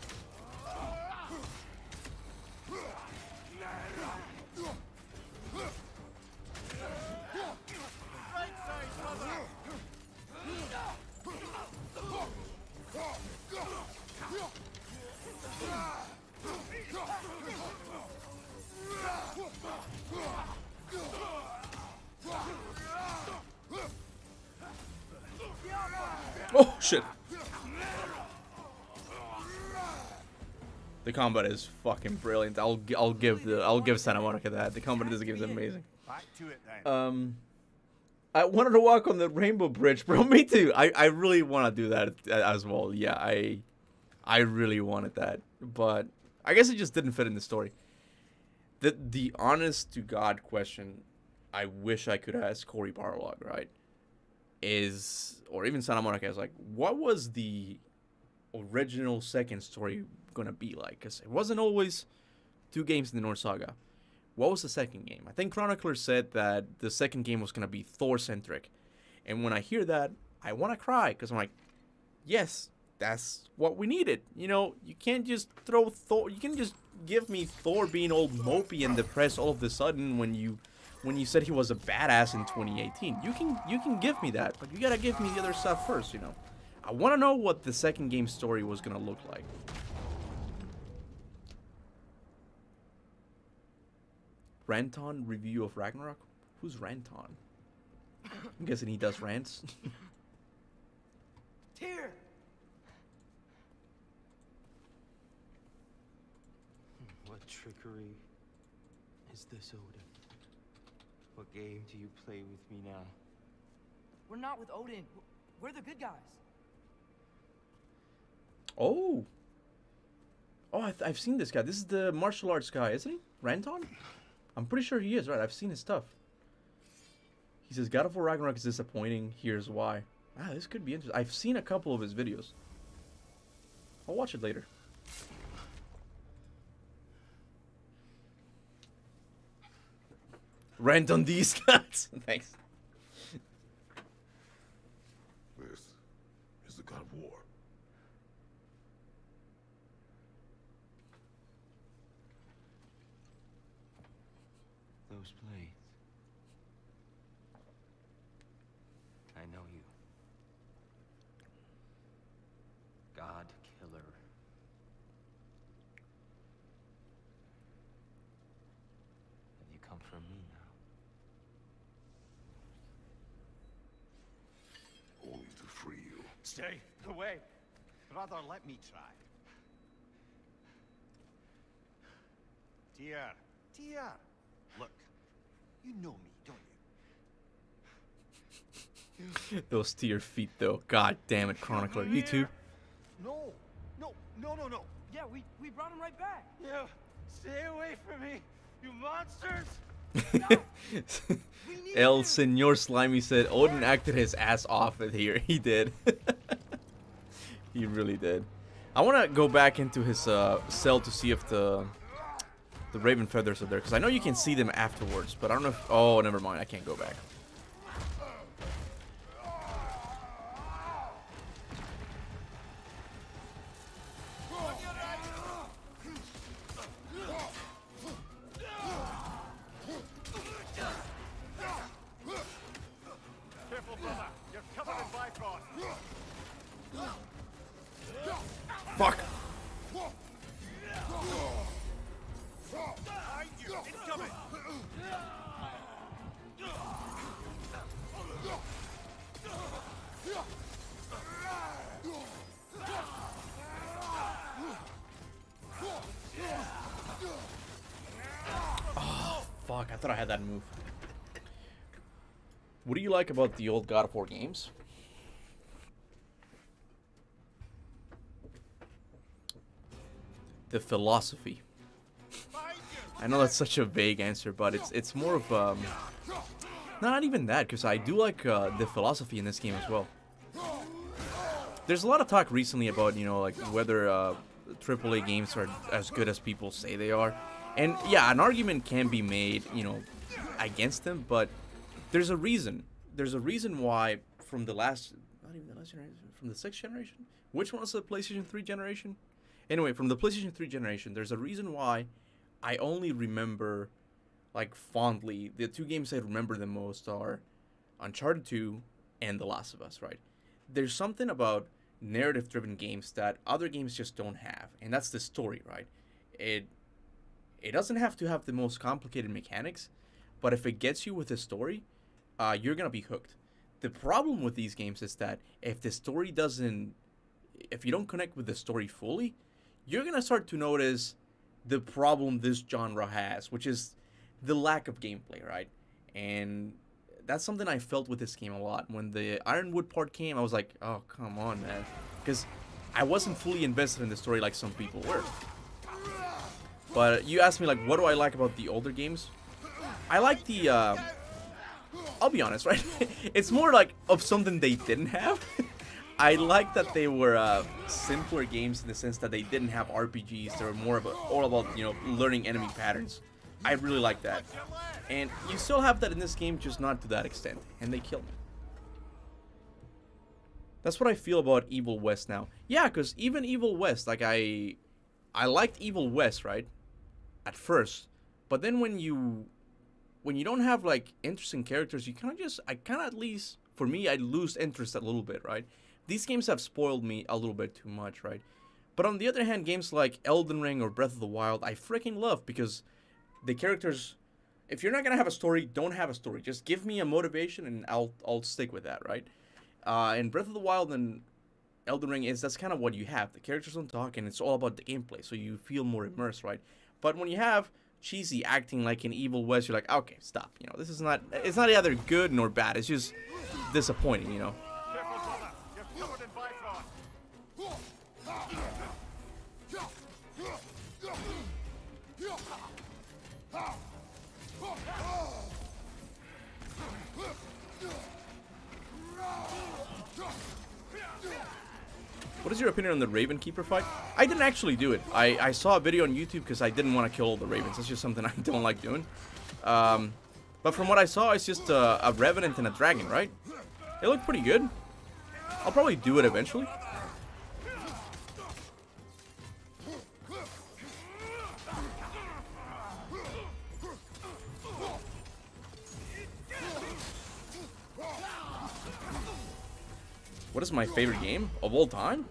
Oh shit. The combat is fucking brilliant. I'll give Santa Monica that. The combat in this game is amazing. Back to it then. I wanted to walk on the Rainbow Bridge, bro. Me too. I really want to do that as well. Yeah, I really wanted that, but I guess it just didn't fit in the story. The honest to God question I wish I could ask Cory Barlog, right, is, or even Santa Monica, is like, what was the original second story gonna be like? Because it wasn't always 2 games in the Norse Saga. What was the second game? I think Chronicler said that the second game was gonna be Thor-centric, and when I hear that, I want to cry, because I'm like, yes, that's what we needed. You know, you can't just throw Thor. You can just give me Thor being old mopey and depressed all of a sudden when you said he was a badass in 2018. You can give me that, but you gotta give me the other stuff first. You know, I want to know what the second game story was gonna look like. Ranton review of Ragnarok? Who's Ranton? I'm guessing he does rants. Tyr! What trickery is this, Odin? What game do you play with me now? We're not with Odin. We're the good guys. Oh, I've seen this guy. This is the martial arts guy, isn't he? Ranton? I'm pretty sure he is, right? I've seen his stuff. He says, God of War Ragnarok is disappointing. Here's why. Ah, this could be interesting. I've seen a couple of his videos. I'll watch it later. Rant on these guys. Thanks. This is the God of War. Those blades. I know you. God killer. Have you come for me now? Only to free you. Stay away. Brother, let me try. Tyr. Look, you know me, don't you? Those Tyr feet, though. God damn it, Chronicler. You too? No. Yeah, we brought him right back. Yeah, stay away from me, you monsters! El Senor Slimy said Odin acted his ass off it here. He did. He really did. I want to go back into his cell to see if the raven feathers are there, because I know you can see them afterwards, but I don't know if... Oh, never mind. I can't go back. Fuck. Oh, fuck, I thought I had that move. What do you like about the old God of War games? The philosophy. I know that's such a vague answer, but it's more of not even that, because I do like the philosophy in this game as well. There's a lot of talk recently about, you know, like whether AAA games are as good as people say they are, and yeah, an argument can be made, you know, against them, but there's a reason. There's a reason why from the last, not even the last generation, from the 6th generation. Which one was the PlayStation 3 generation? Anyway, from the PlayStation 3 generation, there's a reason why I only remember, like, fondly, the 2 games I remember the most are Uncharted 2 and The Last of Us, right? There's something about narrative-driven games that other games just don't have, and that's the story, right? It doesn't have to have the most complicated mechanics, but if it gets you with a story, you're gonna be hooked. The problem with these games is that if you don't connect with the story fully, you're gonna start to notice the problem this genre has, which is the lack of gameplay, right? And that's something I felt with this game a lot. When the Ironwood part came, I was like, oh, come on, man. Because I wasn't fully invested in the story like some people were. But you asked me, like, what do I like about the older games? I like the, I'll be honest, right? It's more like of something they didn't have. I like that they were simpler games in the sense that they didn't have RPGs. They were more of all about, you know, learning enemy patterns. I really like that. And you still have that in this game, just not to that extent. And they kill me. That's what I feel about Evil West now. Yeah, because even Evil West, like I liked Evil West, right? At first. But then when you don't have like interesting characters, you kind of at least, for me, I lose interest a little bit, right? These games have spoiled me a little bit too much, right? But on the other hand, games like Elden Ring or Breath of the Wild, I freaking love, because the characters, if you're not gonna have a story, don't have a story. Just give me a motivation and I'll stick with that, right? And Breath of the Wild and Elden Ring that's kind of what you have. The characters don't talk and it's all about the gameplay, so you feel more immersed, right? But when you have cheesy acting like in Evil West, you're like, okay, stop. You know, this is not, it's not either good nor bad. It's just disappointing, you know. What is your opinion on the Raven Keeper fight? I didn't actually do it. I saw a video on YouTube because I didn't want to kill all the Ravens. That's just something I don't like doing. But from what I saw, it's just a Revenant and a Dragon, right? It looked pretty good. I'll probably do it eventually. What is my favorite game of all time?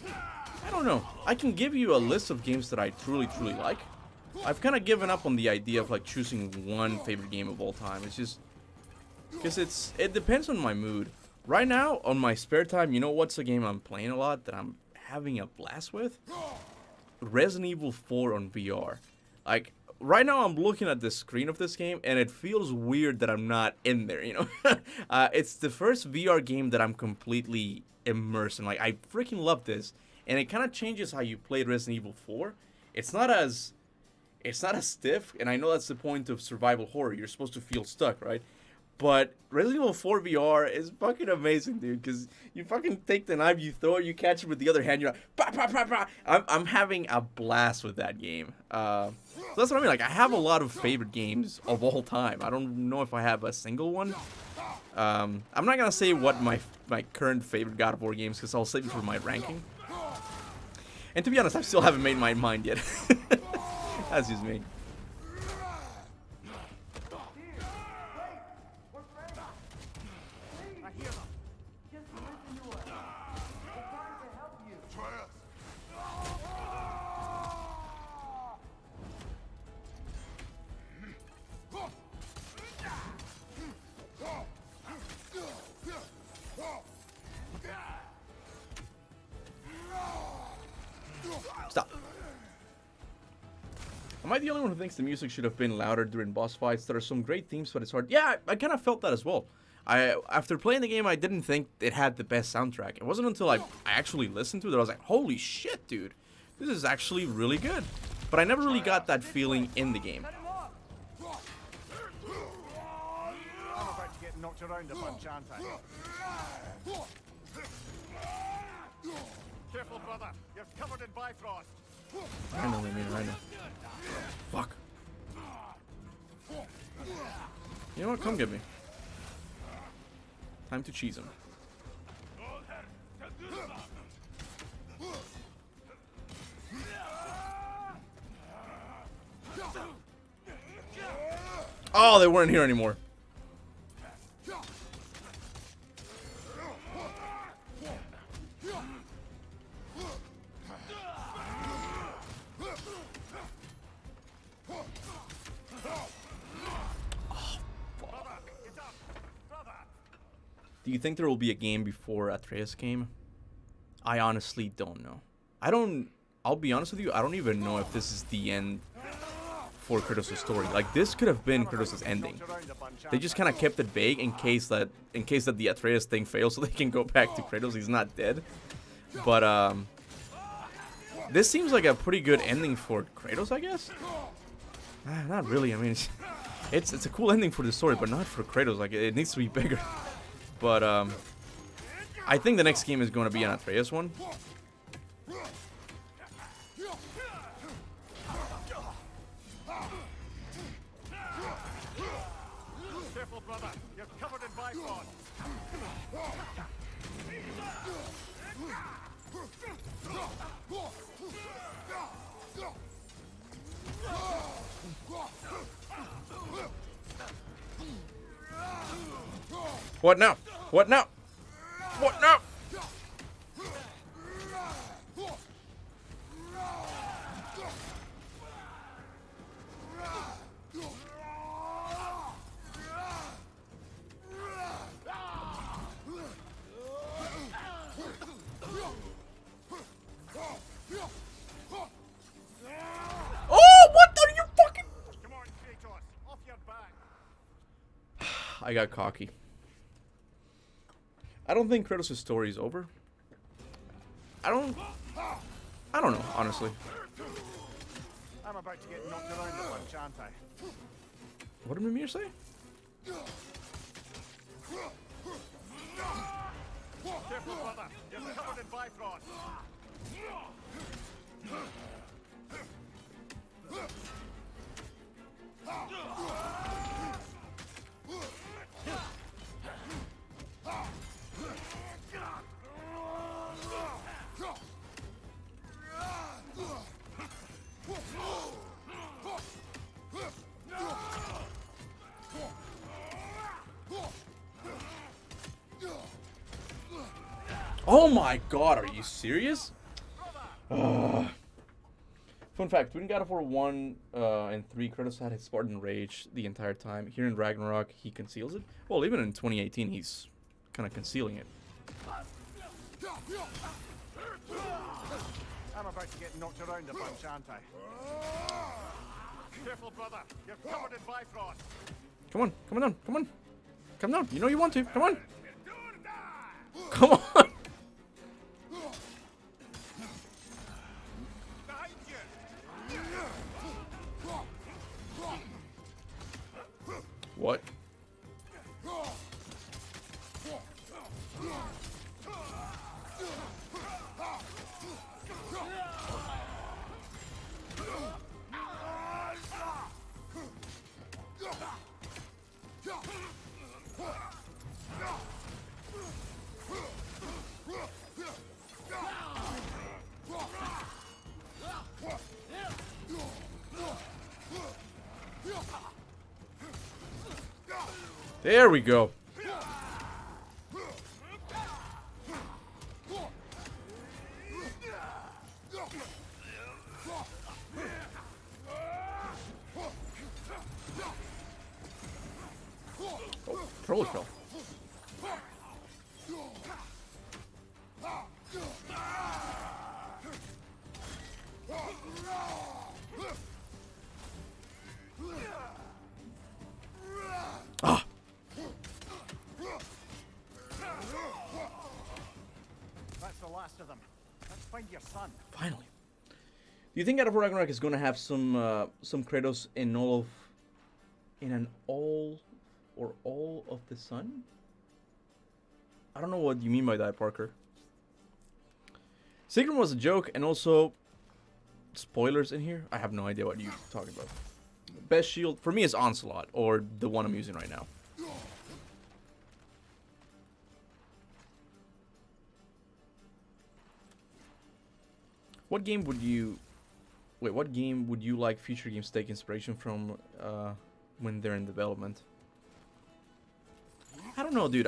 I don't know. I can give you a list of games that I truly like. I've kind of given up on the idea of like choosing one favorite game of all time. It's just because it depends on my mood. Right now, on my spare time, you know what's a game I'm playing a lot that I'm having a blast with? Resident Evil 4 on VR. Like, right now I'm looking at the screen of this game and it feels weird that I'm not in there, you know? It's the first VR game that I'm completely immersed in. Like, I freaking love this. And it kind of changes how you play Resident Evil 4. It's not as stiff, and I know that's the point of survival horror. You're supposed to feel stuck, right? But Resident Evil 4 VR is fucking amazing, dude, because you fucking take the knife, you throw it, you catch it with the other hand, you're like, bah, bah, bah, bah. I'm having a blast with that game. So that's what I mean. Like, I have a lot of favorite games of all time. I don't know if I have a single one. I'm not going to say what my current favorite God of War games, because I'll save it for my ranking. And to be honest, I still haven't made my mind yet. That's just me. Stop. Am I the only one who thinks the music should have been louder during boss fights? There are some great themes, but it's hard. Yeah, I kind of felt that as well. After playing the game, I didn't think it had the best soundtrack. It wasn't until I actually listened to it that I was like, holy shit, dude. This is actually really good. But I never really got that feeling in the game. I'm about to get knocked around a bunch, aren't I? Careful, brother. You're covered in Bifrost. I know what I mean, I know. Fuck. You know what? Come get me. Time to cheese him. Oh, they weren't here anymore. Do you think there will be a game before Atreus came? I honestly don't know. I'll be honest with you, I don't even know if this is the end for Kratos' story. Like, this could have been Kratos' ending. They just kind of kept it vague in case that the Atreus thing fails so they can go back to Kratos. He's not dead. But, this seems like a pretty good ending for Kratos, I guess? Not really, I mean, it's a cool ending for the story, but not for Kratos. Like, it needs to be bigger. But, I think the next game is going to be an Atreus one. Careful, brother. You're covered in Bifrost. What now? What now? What now? Oh, what are you fucking? Come on, Kratos. Off your back. I got cocky. I don't think Kratos' story is over. I don't know, honestly. I'm about to get knocked around a bunch, aren't I? What did Mimir say? Careful, brother. You're covered in Bifrost. Oh my god, are you serious? Fun fact, between God of War 1 and 3, Kratos had his Spartan Rage the entire time. Here in Ragnarok, he conceals it. Well, even in 2018, he's kind of concealing it. I'm about to get knocked around a bunch, aren't I? Careful, brother. You're covered in Bifrost. Come on, come on down, come on. Come down, you know you want to, come on. Come on. Behind you. What? There we go. Oh, troll fell. done. Finally. Do you think God of War Ragnarok is gonna have some Kratos in an all of the sun? I don't know what you mean by that, Parker. Secret was a joke, and also spoilers in here. I have no idea what you're talking about. Best shield for me is Onslaught, or the one I'm using right now. What game would you like future games to take inspiration from when they're in development? I don't know, dude.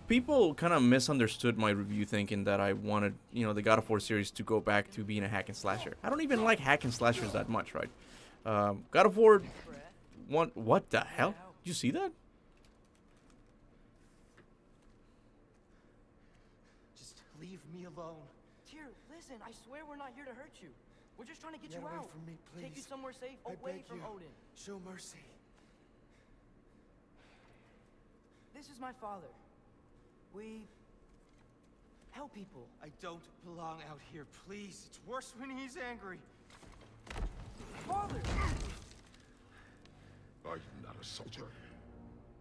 People kind of misunderstood my review, thinking that I wanted, the God of War series to go back to being a hack and slasher. I don't even like hack and slashers that much, right? God of War what the hell? Did you see that? Just leave me alone. Tyr, listen, I swear we're not here to hurt you. We're just trying to get Get you away out. from me, Take you please. somewhere safe, I away beg from you. Odin. Show mercy. This is my father. We help people. I don't belong out here, please. It's worse when he's angry. Father! Are you not a soldier?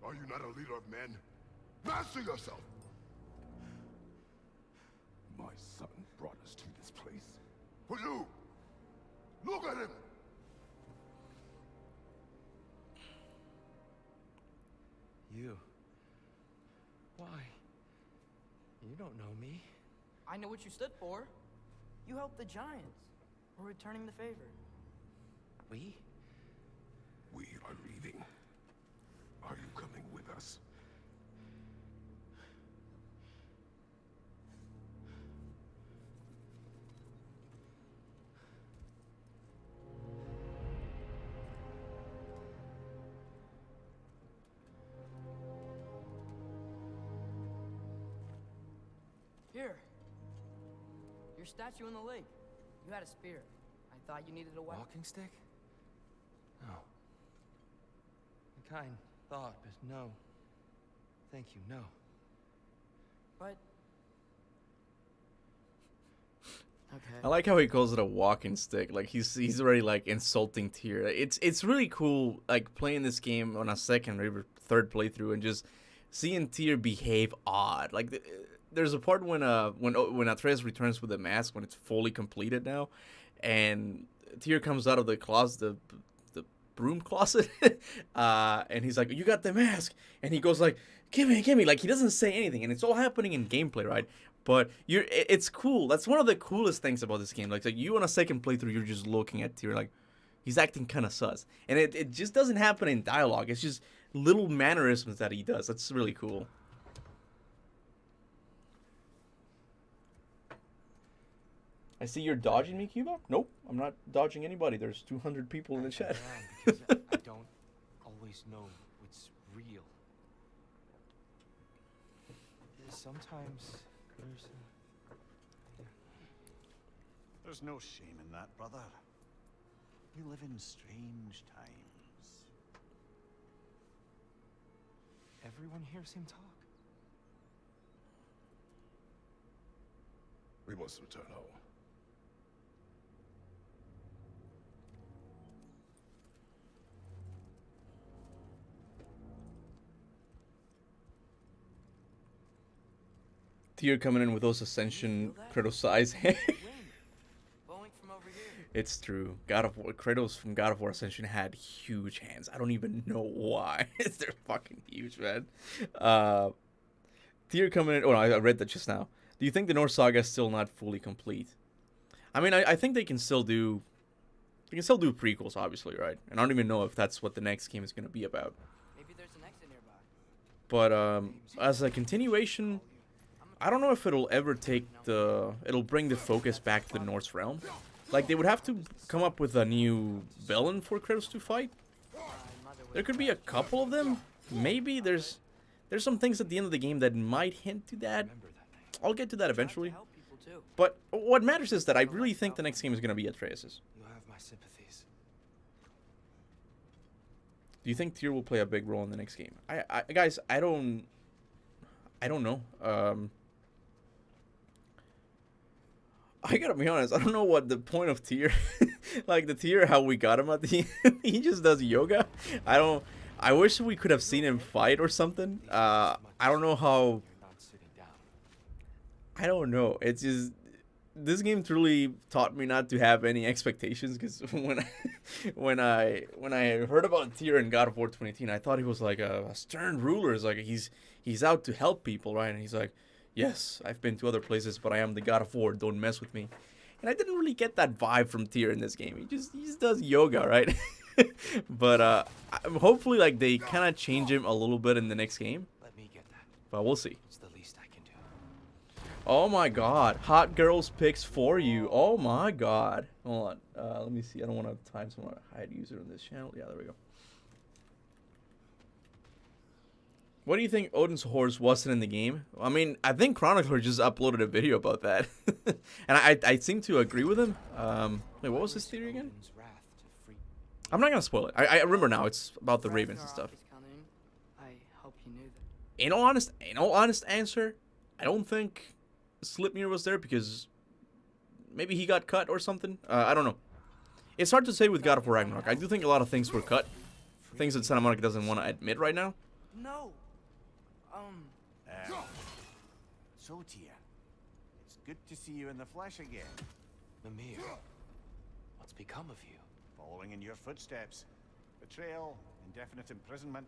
Are you not a leader of men? Master yourself! My son brought us to this place. For you! Look at him! You. Why? You don't know me. I know what you stood for. You helped the giants. We're returning the favor. We? We are leaving. Are you coming with us? Here. Your statue in the lake. You had a spear. I thought you needed a weapon. Walking stick? No. A kind thought, but no. Thank you, no. But... Okay. I like how he calls it a walking stick. Like he's already like insulting Tyr. It's really cool, like playing this game on a second or even third playthrough and just seeing Tyr behave odd. Like there's a part when Atreus returns with the mask, when it's fully completed now, and Tyr comes out of the closet, the broom closet, and he's like, "You got the mask," and he goes like, "Give me!" Like he doesn't say anything, and it's all happening in gameplay, right? But it's cool. That's one of the coolest things about this game. Like you on a second playthrough, you're just looking at Tyr like he's acting kind of sus, and it just doesn't happen in dialogue. It's just little mannerisms that he does. That's really cool. I see you're dodging me, Kuba. Nope, I'm not dodging anybody. There's 200 people in the chat. Because I don't always know what's real. Sometimes There's no shame in that, brother. We live in strange times. everyone hears him talk. We must return home. Tyr coming in with those Ascension Kratos eyes. Blowing from over here. It's true. God of War, Kratos from God of War Ascension had huge hands. I don't even know why. They're fucking huge, man. Tyr coming in. Oh, no, I read that just now. Do you think the Norse saga is still not fully complete? I mean, I think they can still do. They can still do prequels, obviously, right? And I don't even know if that's what the next game is going to be about. Maybe there's an exit nearby. But as a continuation, I don't know if it'll ever take the. It'll bring the focus back to the Norse realm. Like, they would have to come up with a new villain for Kratos to fight. There could be a couple of them. Maybe there's some things at the end of the game that might hint to that. I'll get to that eventually. But what matters is that I really think the next game is going to be Atreus's. You have my sympathies. Do you think Tyr will play a big role in the next game? Guys, I don't know. I gotta be honest, I don't know what the point of Tyr, like the Tyr, how we got him at the end. He just does yoga. I wish we could have seen him fight or something. I don't know how. I don't know. It's just this game truly taught me not to have any expectations, because when I heard about Tyr in God of War 2018, I thought he was like a stern ruler. It's like he's out to help people, right? And he's like, yes, I've been to other places, but I am the God of War. Don't mess with me. And I didn't really get that vibe from Tyr in this game. He just does yoga, right? But hopefully, like, they kind of change him a little bit in the next game. Let me get that. But we'll see. It's the least I can do. Oh my God, hot girls picks for you. Oh my God. Hold on. Let me see. I don't want to time someone hide user on this channel. Yeah, there we go. What do you think Odin's horse wasn't in the game? I mean, I think Chronicler just uploaded a video about that. And I seem to agree with him. Wait, what was his theory again? I'm not going to spoil it. I remember now. It's about the ravens and stuff. I hope you knew that. In all honest answer, I don't think Slipmere was there because maybe he got cut or something. I don't know. It's hard to say with God of War Ragnarok. I do think a lot of things were cut. Things that Santa Monica doesn't want to admit right now. No. So, Tyr, it's good to see you in the flesh again. Mimir, what's become of you? Following in your footsteps. Betrayal, indefinite imprisonment,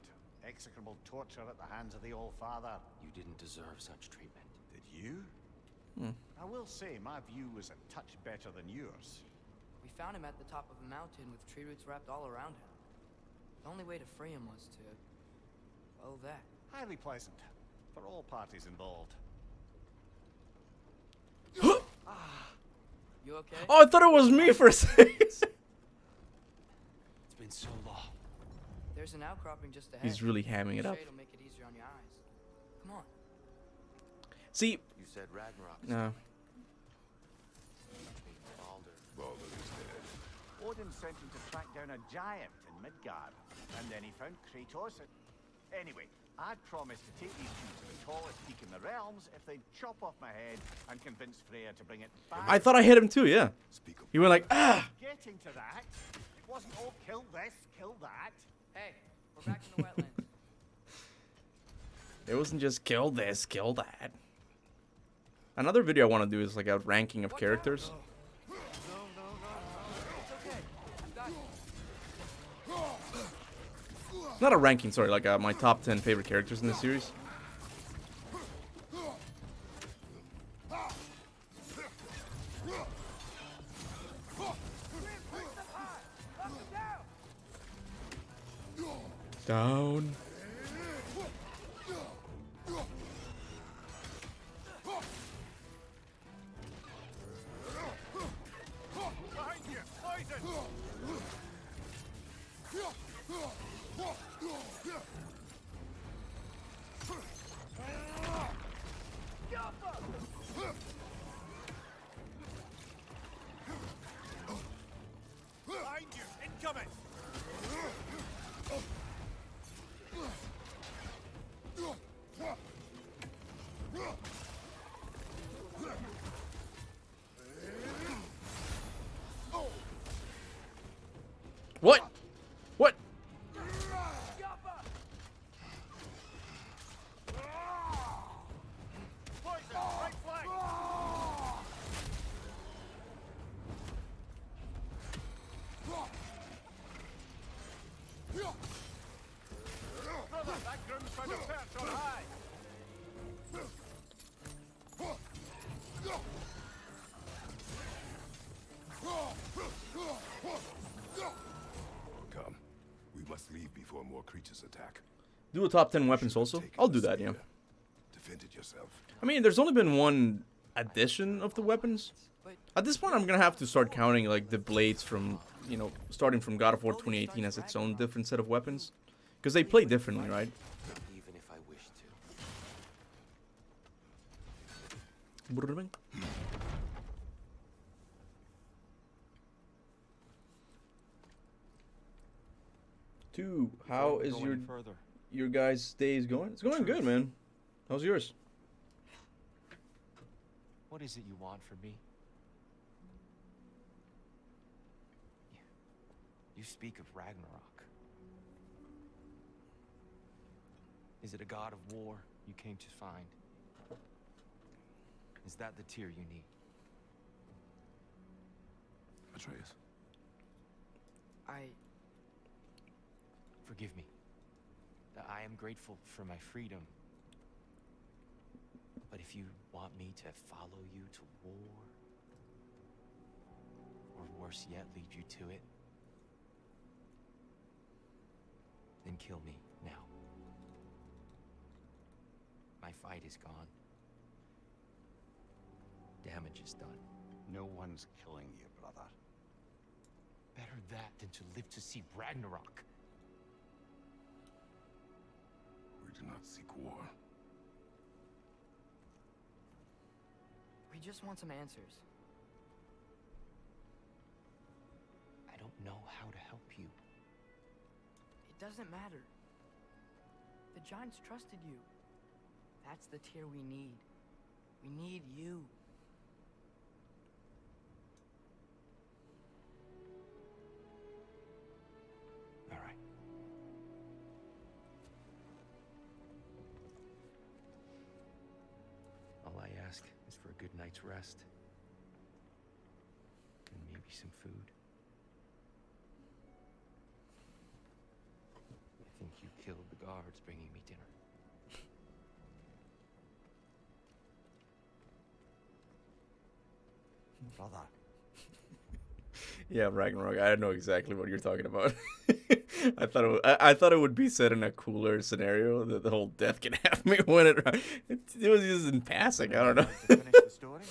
execrable torture at the hands of the Old Father. You didn't deserve such treatment. Did you? I will say, my view was a touch better than yours. We found him at the top of a mountain with tree roots wrapped all around him. The only way to free him was to... well, that. Highly pleasant. For all parties involved. You okay? Oh, I thought it was me for a second. It's been so long. There's an outcropping just ahead. He's really hamming it up. Shade'll make it easier on your eyes. Come on. See, You said Ragnarok. no. Baldur is dead. Odin sent him to track down a giant in Midgard, and then he found Kratos. Anyway, I'd promised to take these two to the tallest peak in the realms if they'd chop off my head and convince Freya to bring it back. I thought I hit him too, yeah. Speak of You were like, ah! Getting to that, it wasn't all kill this, kill that. Hey, we're back in the wetlands. It wasn't just kill this, kill that. Another video I want to do is like a ranking of characters. It's okay. I've got you. Not a ranking, sorry, like my top 10 favorite characters in this series. Down. Behind you, poison! Behind you, incoming! What? What? Poison, right flank! Brother, that groom's trying to perch on high! Come. We must leave before more creatures attack. Do a top 10 weapons also? I'll do that, yeah. Defend it yourself. I mean, there's only been one addition of the weapons. At this point, I'm gonna have to start counting like the blades from, you know, starting from God of War 2018 as its own different set of weapons. Because they play differently, right? Even if I wish to. Two, how is Go any further? your guys' days going? It's going good, man. How's yours? What is it you want from me? You speak of Ragnarok. Is it a god of war you came to find? Is that the tear you need? Atreus. Forgive me. I am grateful for my freedom. But if you want me to follow you to war, or worse yet, lead you to it, then kill me now. My fight is gone. Damage is done. No one's killing you, brother. Better that than to live to see Ragnarok. We do not seek war. We just want some answers. I don't know how to help you. It doesn't matter. The Giants trusted you. That's the tier we need. We need you. All right. All I ask is for a good night's rest. And maybe some food. I think you killed the guards bringing me dinner. Brother. Yeah, Ragnarok. I know exactly what you're talking about. I thought it would be set in a cooler scenario that the whole death can have me when it was just in passing. I don't know. To finish the story?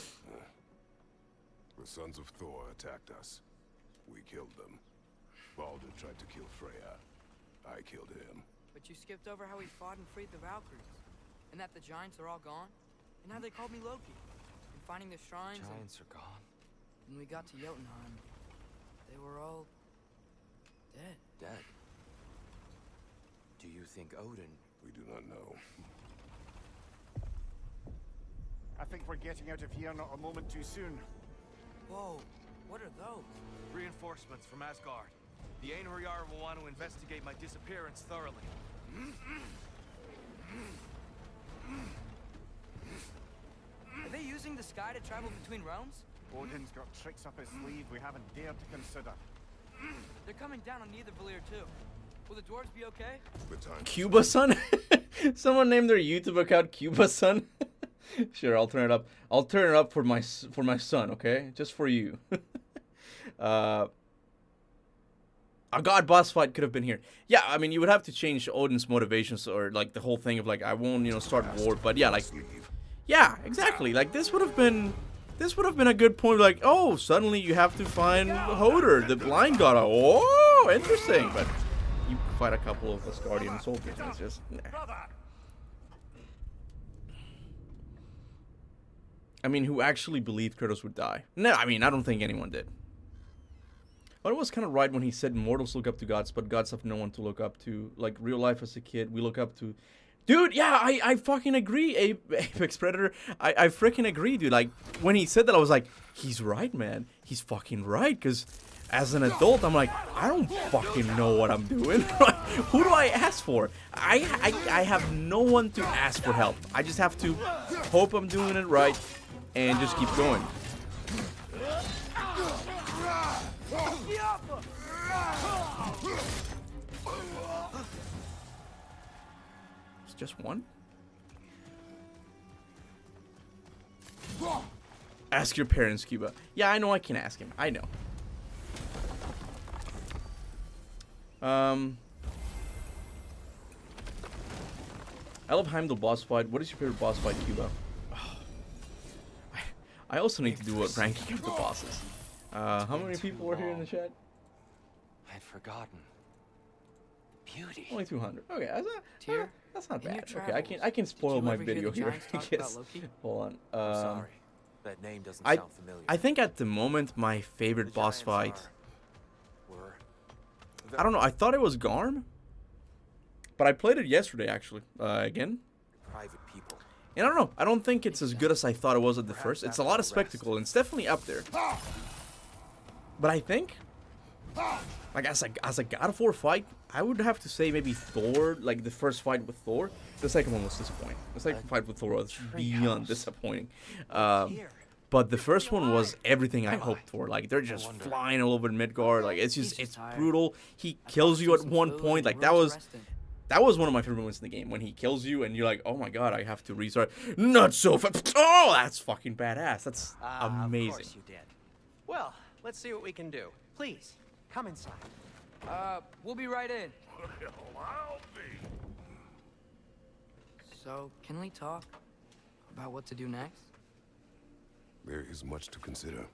The sons of Thor attacked us. We killed them. Baldur tried to kill Freya. I killed him. But you skipped over how we fought and freed the Valkyries. And that the Giants are all gone. And how they called me Loki. And finding the shrines. Giants are gone. And when we got to Jotunheim, they were all dead. Dead. Do you think Odin? We do not know. I think we're getting out of here not a moment too soon. Whoa, what are those? Reinforcements from Asgard. The Einherjar will want to investigate my disappearance thoroughly. Are they using the sky to travel between realms? Odin's got tricks up his sleeve we haven't dared to consider. They're coming down on Nidavellir too. Will the dwarves be okay? The time. Cuba Son? Someone named their YouTube account Cuba Son? Sure, I'll turn it up. I'll turn it up for my son, okay? Just for you. A god boss fight could have been here. Yeah, I mean, you would have to change Odin's motivations or like the whole thing of like I won't, start war, but yeah, like yeah, exactly. Like this would have been a good point, like, oh, suddenly you have to find Hodor, the blind god. Oh, interesting. But you fight a couple of Asgardian soldiers, and it's just nah. I mean, who actually believed Kratos would die? No, I mean, I don't think anyone did. But it was kind of right when he said mortals look up to gods, but gods have no one to look up to. Like, real life as a kid, we look up to... Dude, yeah, I fucking agree, Apex Predator. I freaking agree, dude. Like, when he said that, I was like, he's right, man. He's fucking right, because as an adult, I'm like, I don't fucking know what I'm doing. Who do I ask for? I have no one to ask for help. I just have to hope I'm doing it right and just keep going. It's just one? Ask your parents, Kuba. Yeah, I know I can ask him. I know. I love Heimdall boss fight. What is your favorite boss fight, Kuba? Oh. I also need to do a ranking of the bosses. How many people are here in the chat? I'd forgotten. Beauty. Only 200. Okay, that's not in your bad. Okay, travels, I can spoil did you my ever hear video the here. Giants talk about Loki? Hold on. I'm sorry. That name doesn't I sound familiar. I think at the moment my favorite The boss Giants fight. were I don't know. I thought it was Garm, but I played it yesterday actually again. private people. And I don't know. I don't think it's as good as I thought it was at the first. It's a lot of spectacle and it's definitely up there. But I think like as a God of War fight, I would have to say maybe Thor, like the first fight with Thor. The second one was disappointing. The second fight with Thor was beyond disappointing. But the first one was everything I hoped for. Like they're just flying all over Midgard. Like it's brutal. He kills you at one point. Like that was one of my favorite moments in the game when he kills you and you're like, oh my god, I have to restart. Not so fast. Oh, that's fucking badass. That's amazing. Of course you did. Well, let's see what we can do. Please, come inside. We'll be right in. Well, I'll be. So, can we talk about what to do next? There is much to consider.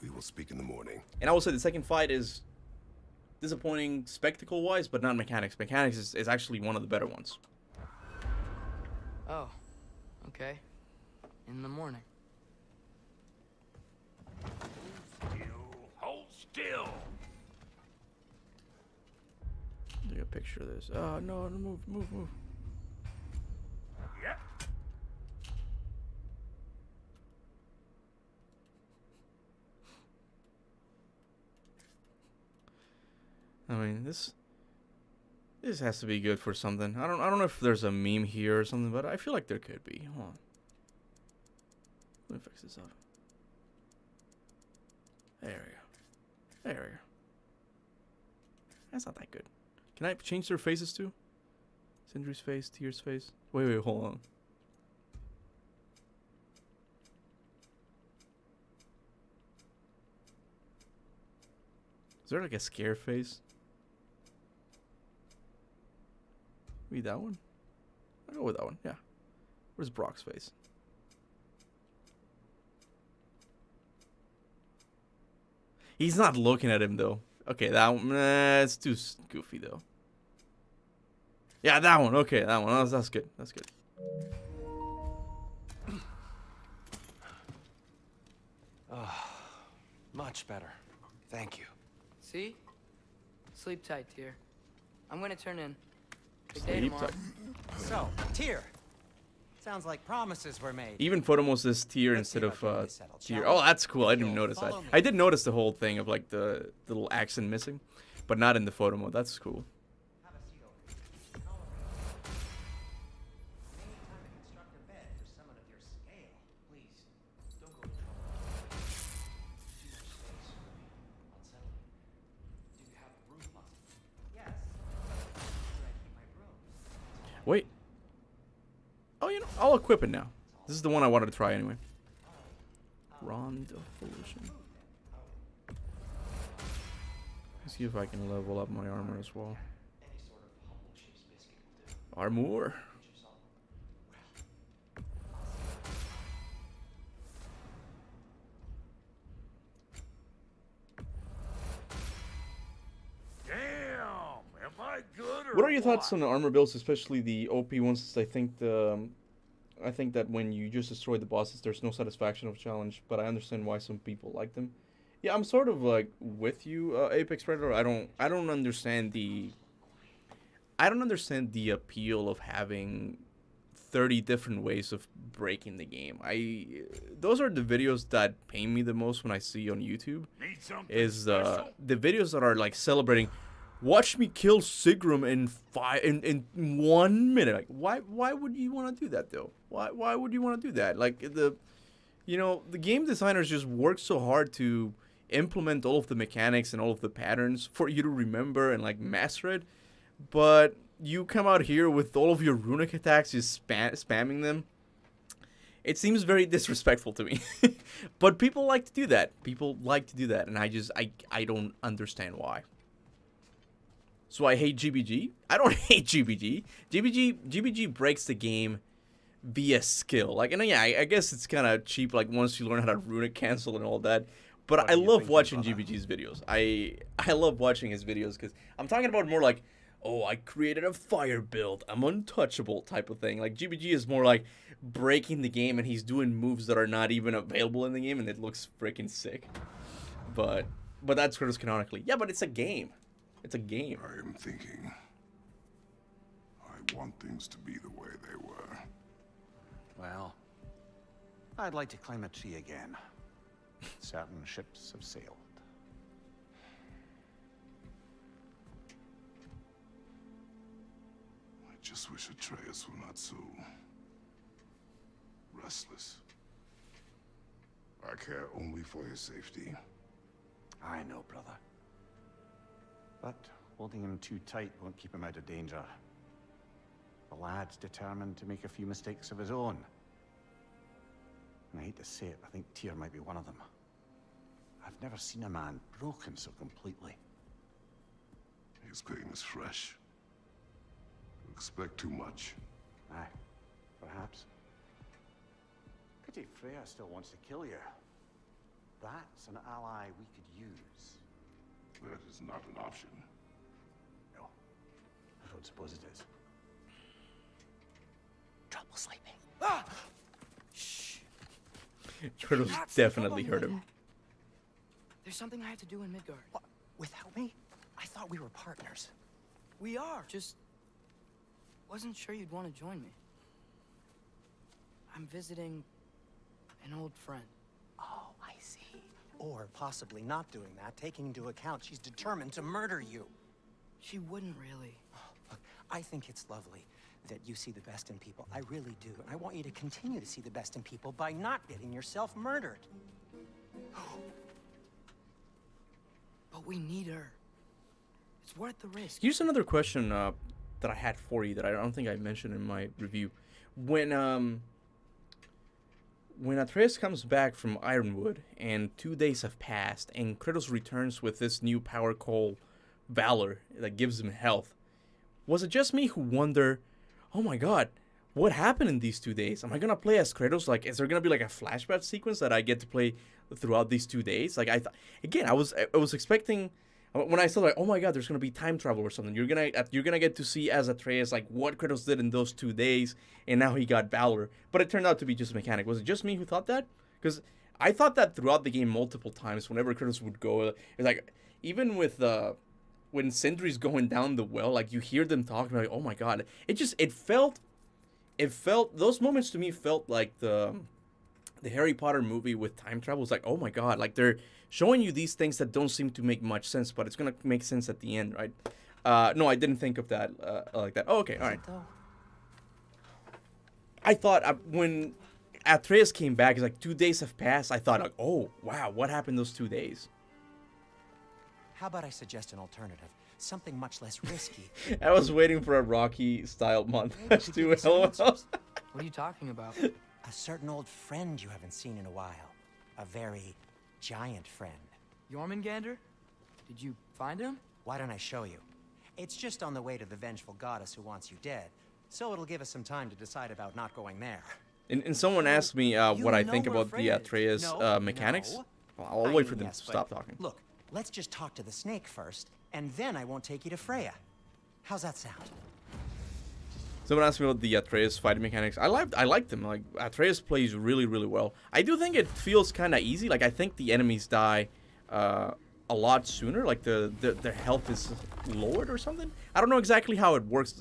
We will speak in the morning. And I will say the second fight is disappointing spectacle-wise, but not mechanics. Mechanics is actually one of the better ones. Oh, okay. In the morning. Hold still. Take a picture of this. Oh no, move. Yeah. I mean, this has to be good for something. I don't know if there's a meme here or something, but I feel like there could be. Hold on. Let me fix this up. There we go. That's not that good. Can I change their faces too? Sindri's face, Tyr's face. Wait, hold on. Is there like a scare face? Maybe that one? I'll go with that one, yeah. Where's Brock's face? He's not looking at him though. Okay, that one, it's too goofy though. Yeah, that one. Okay, that one. That's good. That's good. Much better. Thank you. See? Sleep tight, Tyr. I'm gonna turn in. Good day Sleep tomorrow. tight. So, Tyr. Sounds like promises were made. Even Photomos is Tyr Let's see instead of about getting this settled, Tyr. shall Oh, we? that's cool. I didn't You'll notice that. follow me. I did notice the whole thing of like the little accent missing, but not in the photo mode. That's cool. Have a seat over here. Call it. Any time to construct a bed for someone of your scale. Please, don't go to trouble. Too much space will be unsettling. Do you have a broom closet? Yes. Where I keep my brooms. Wait. Oh, you know, I'll equip it now. This is the one I wanted to try anyway. Rond of Pollution. Let's see if I can level up my armor as well. Any sort of humble ship's biscuit will do. Armor. Pinch of salt. Damn, am I good or What are your thoughts on the armor builds, especially the OP ones? I think that when you just destroy the bosses, there's no satisfaction of challenge, but I understand why some people like them. Yeah, I'm sort of like with you, Apex Predator. I don't understand the appeal of having 30 different ways of breaking the game. Those are the videos that pay me the most when I see on YouTube. Need something Is special? the videos that are like celebrating, watch me kill Sigram in 1 minute. Like why would you want to do that though? Why would you want to do that? Like the game designers just work so hard to implement all of the mechanics and all of the patterns for you to remember and like master it, but you come out here with all of your runic attacks just spamming them. It seems very disrespectful to me. But people like to do that. And I don't understand why. So I hate GBG? I don't hate GBG. GBG breaks the game via skill. Like, and yeah, I guess it's kind of cheap, like, once you learn how to runic cancel and all that. But What I are you love thinking, watching brother? GBG's videos. I love watching his videos because I'm talking about more like, oh, I created a fire build, I'm untouchable type of thing. Like, GBG is more like breaking the game, and he's doing moves that are not even available in the game, and it looks freaking sick. But that's Curtis canonically. Yeah, but it's a game. It's a game. I am thinking. I want things to be the way they were. Well, I'd like to claim a tree again. Certain ships have sailed. just wish Atreus were not so restless. I care only for his safety. I know, brother. But holding him too tight won't keep him out of danger. The lad's determined to make a few mistakes of his own. And I hate to say it, I think Tyr might be one of them. I've never seen a man broken so completely. His pain is fresh. You expect too much. Aye, perhaps. Pity Freya still wants to kill you. That's an ally we could use. That is not an option. No, I don't suppose it is. Trouble sleeping. Ah! Shh. Turtles Not definitely sleep hurt over him. there. There's something I have to do in Midgard. What? Without me? I thought we were partners. We are. Just wasn't sure you'd want to join me. I'm visiting an old friend. Oh, I see. Or possibly not doing that, taking into account she's determined to murder you. She wouldn't really. Look, I think it's lovely that you see the best in people. I really do. And I want you to continue to see the best in people by not getting yourself murdered. But we need her. It's worth the risk. Here's another question that I had for you that I don't think I mentioned in my review. When Atreus comes back from Ironwood and 2 days have passed and Kratos returns with this new power called Valor that gives him health, was it just me who wonder, oh my god, what happened in these 2 days? Am I gonna play as Kratos? Like, is there gonna be like a flashback sequence that I get to play throughout these 2 days? Like, I was expecting, when I saw like, oh my god, there's gonna be time travel or something. You're gonna get to see as Atreus like what Kratos did in those 2 days, and now he got Valor. But it turned out to be just a mechanic. Was it just me who thought that? Because I thought that throughout the game multiple times. Whenever Kratos would go, it's like even with when Sindri's going down the well, like you hear them talking like, oh my god, it felt those moments to me felt like the Harry Potter movie with time travel. It's like, oh my god, like they're showing you these things that don't seem to make much sense, but it's gonna make sense at the end, right? No, I didn't think of that like that. Oh, okay, all right. I thought when Atreus came back, it's like 2 days have passed. I thought like, oh wow, what happened those 2 days? How about I suggest an alternative? Something much less risky. I was waiting for a Rocky style montage to to give you some LOL. answers. What are you talking about? A certain old friend you haven't seen in a while. A very giant friend. Jormungandr? Did you find him? Why don't I show you? It's just on the way to the vengeful goddess who wants you dead. So it'll give us some time to decide about not going there. And someone asked me what I think know about where the Fred is. Atreus No, mechanics. no. Well, I'll I wait mean, for them yes, to but stop talking. Look, let's just talk to the snake first, and then I won't take you to Freya. How's that sound? Someone asked me about the Atreus fighting mechanics. I liked them. Like Atreus plays really, really well. I do think it feels kind of easy. Like I think the enemies die a lot sooner. Like their health is lowered or something. I don't know exactly how it works,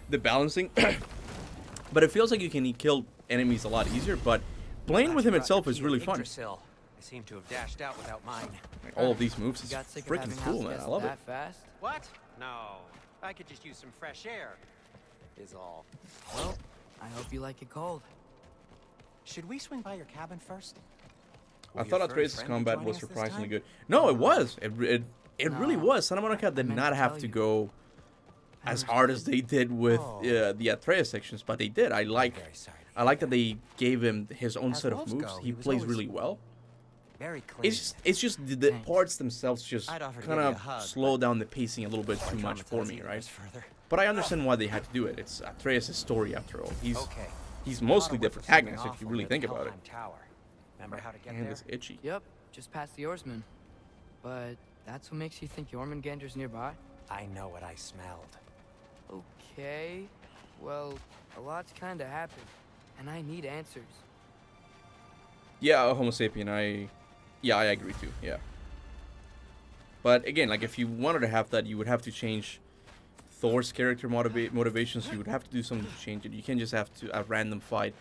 the balancing. But it feels like you can kill enemies a lot easier. But playing with him itself is really fun. Yggdrasil. I seem to have dashed out without mine. Like, all of these moves You is got sick of freaking having cool, house man. guests I love it. that fast? What? No. I could just use some fresh air. Is all. Well, I hope you like it cold. Should we swing by your cabin first? I Will thought your furry Atreus' friend be combat joining was us this surprisingly time? good. No, it was. It really No, was. Santa Monica did meant not to have tell to you. go I as never hard said as they did with Oh. the Atreus sections, but they did. I like Very sorry to I hear like that they gave him his own As set of wolves moves. go, He he was plays always really well. Very clean. It's just the Thanks. parts themselves just I'd offer to kind give you a of hug, slow but down the pacing a little bit too much for Traumatize me, either of right? us further. But I understand why they had to do it. It's Atreus' story after all. He's Okay. mostly the Thought it was protagonist something if you awful really near think the about it. Helheim Tower. Remember how to get And there? it's itchy. Yep, just past the oarsman. But that's what makes you think Jormungandr's nearby? I know what I smelled. Okay. Well, a lot's kinda happened. And I need answers. Yeah, Homo sapien, I agree too, yeah. But again, like if you wanted to have that, you would have to change Thor's character motivations. You would have to do something to change it. You can't just have to a random fight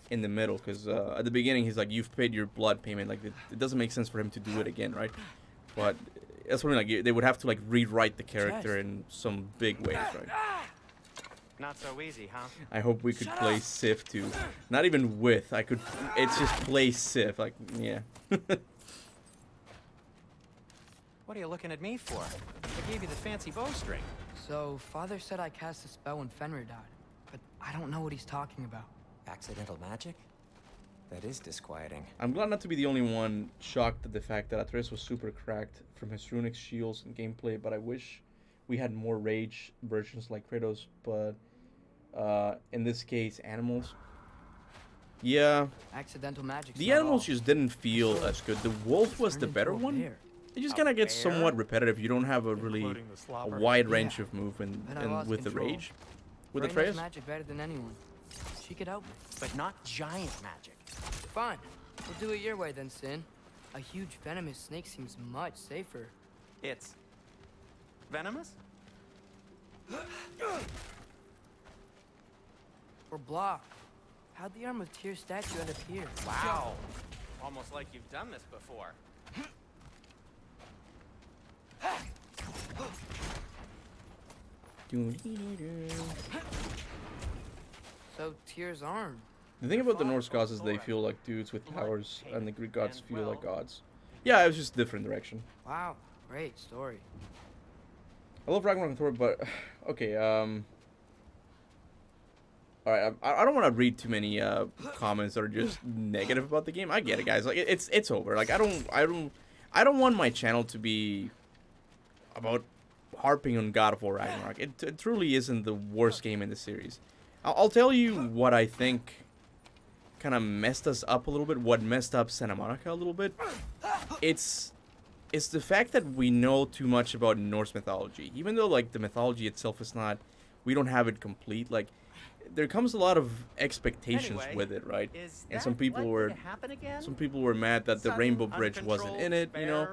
in the middle, because at the beginning he's like, you've paid your blood payment. Like it doesn't make sense for him to do it again, right? But that's what I mean, like they would have to like rewrite the character in some big ways, right? Not so easy, huh? I hope we could play Sif too. Not even with. I could. It's just play Sif. Like, yeah. What are you looking at me for? I gave you the fancy bowstring. So, Father said I cast a spell when Fenrir died, but I don't know what he's talking about. Accidental magic? That is disquieting. I'm glad not to be the only one shocked at the fact that Atreus was super cracked from his runic shields and gameplay, but I wish we had more rage versions like Kratos, but in this case, animals. Yeah, Accidental magic. the animals just didn't feel as good. The wolf was the better one. It just kind of gets somewhat repetitive. You don't have a really wide range of movement and with the rage. With Frey knows Atreus, magic better than anyone. She could help me. But not giant magic. Fine. We'll do it your way then, Sin. A huge venomous snake seems much safer. It's venomous? Or blocked. How'd the Arm of Tyr statue end up here? Wow. Almost like you've done this before. So, Tyr's arm. the thing about the Norse gods is they feel like dudes with powers, and the Greek gods feel like gods. Yeah, it was just different direction. Wow. Great story. I love Ragnarok and Thor, but okay. All right, I don't want to read too many comments that are just negative about the game. I get it, guys. Like it's over. Like I don't want my channel to be about harping on God of War Ragnarok. It truly isn't the worst game in the series. I'll tell you what I think kind of messed us up a little bit. What messed up Santa Monica a little bit. It's the fact that we know too much about Norse mythology. Even though like the mythology itself is not, we don't have it complete. Like there comes a lot of expectations with it, right? And some people were mad that the Rainbow Bridge wasn't in it, you know,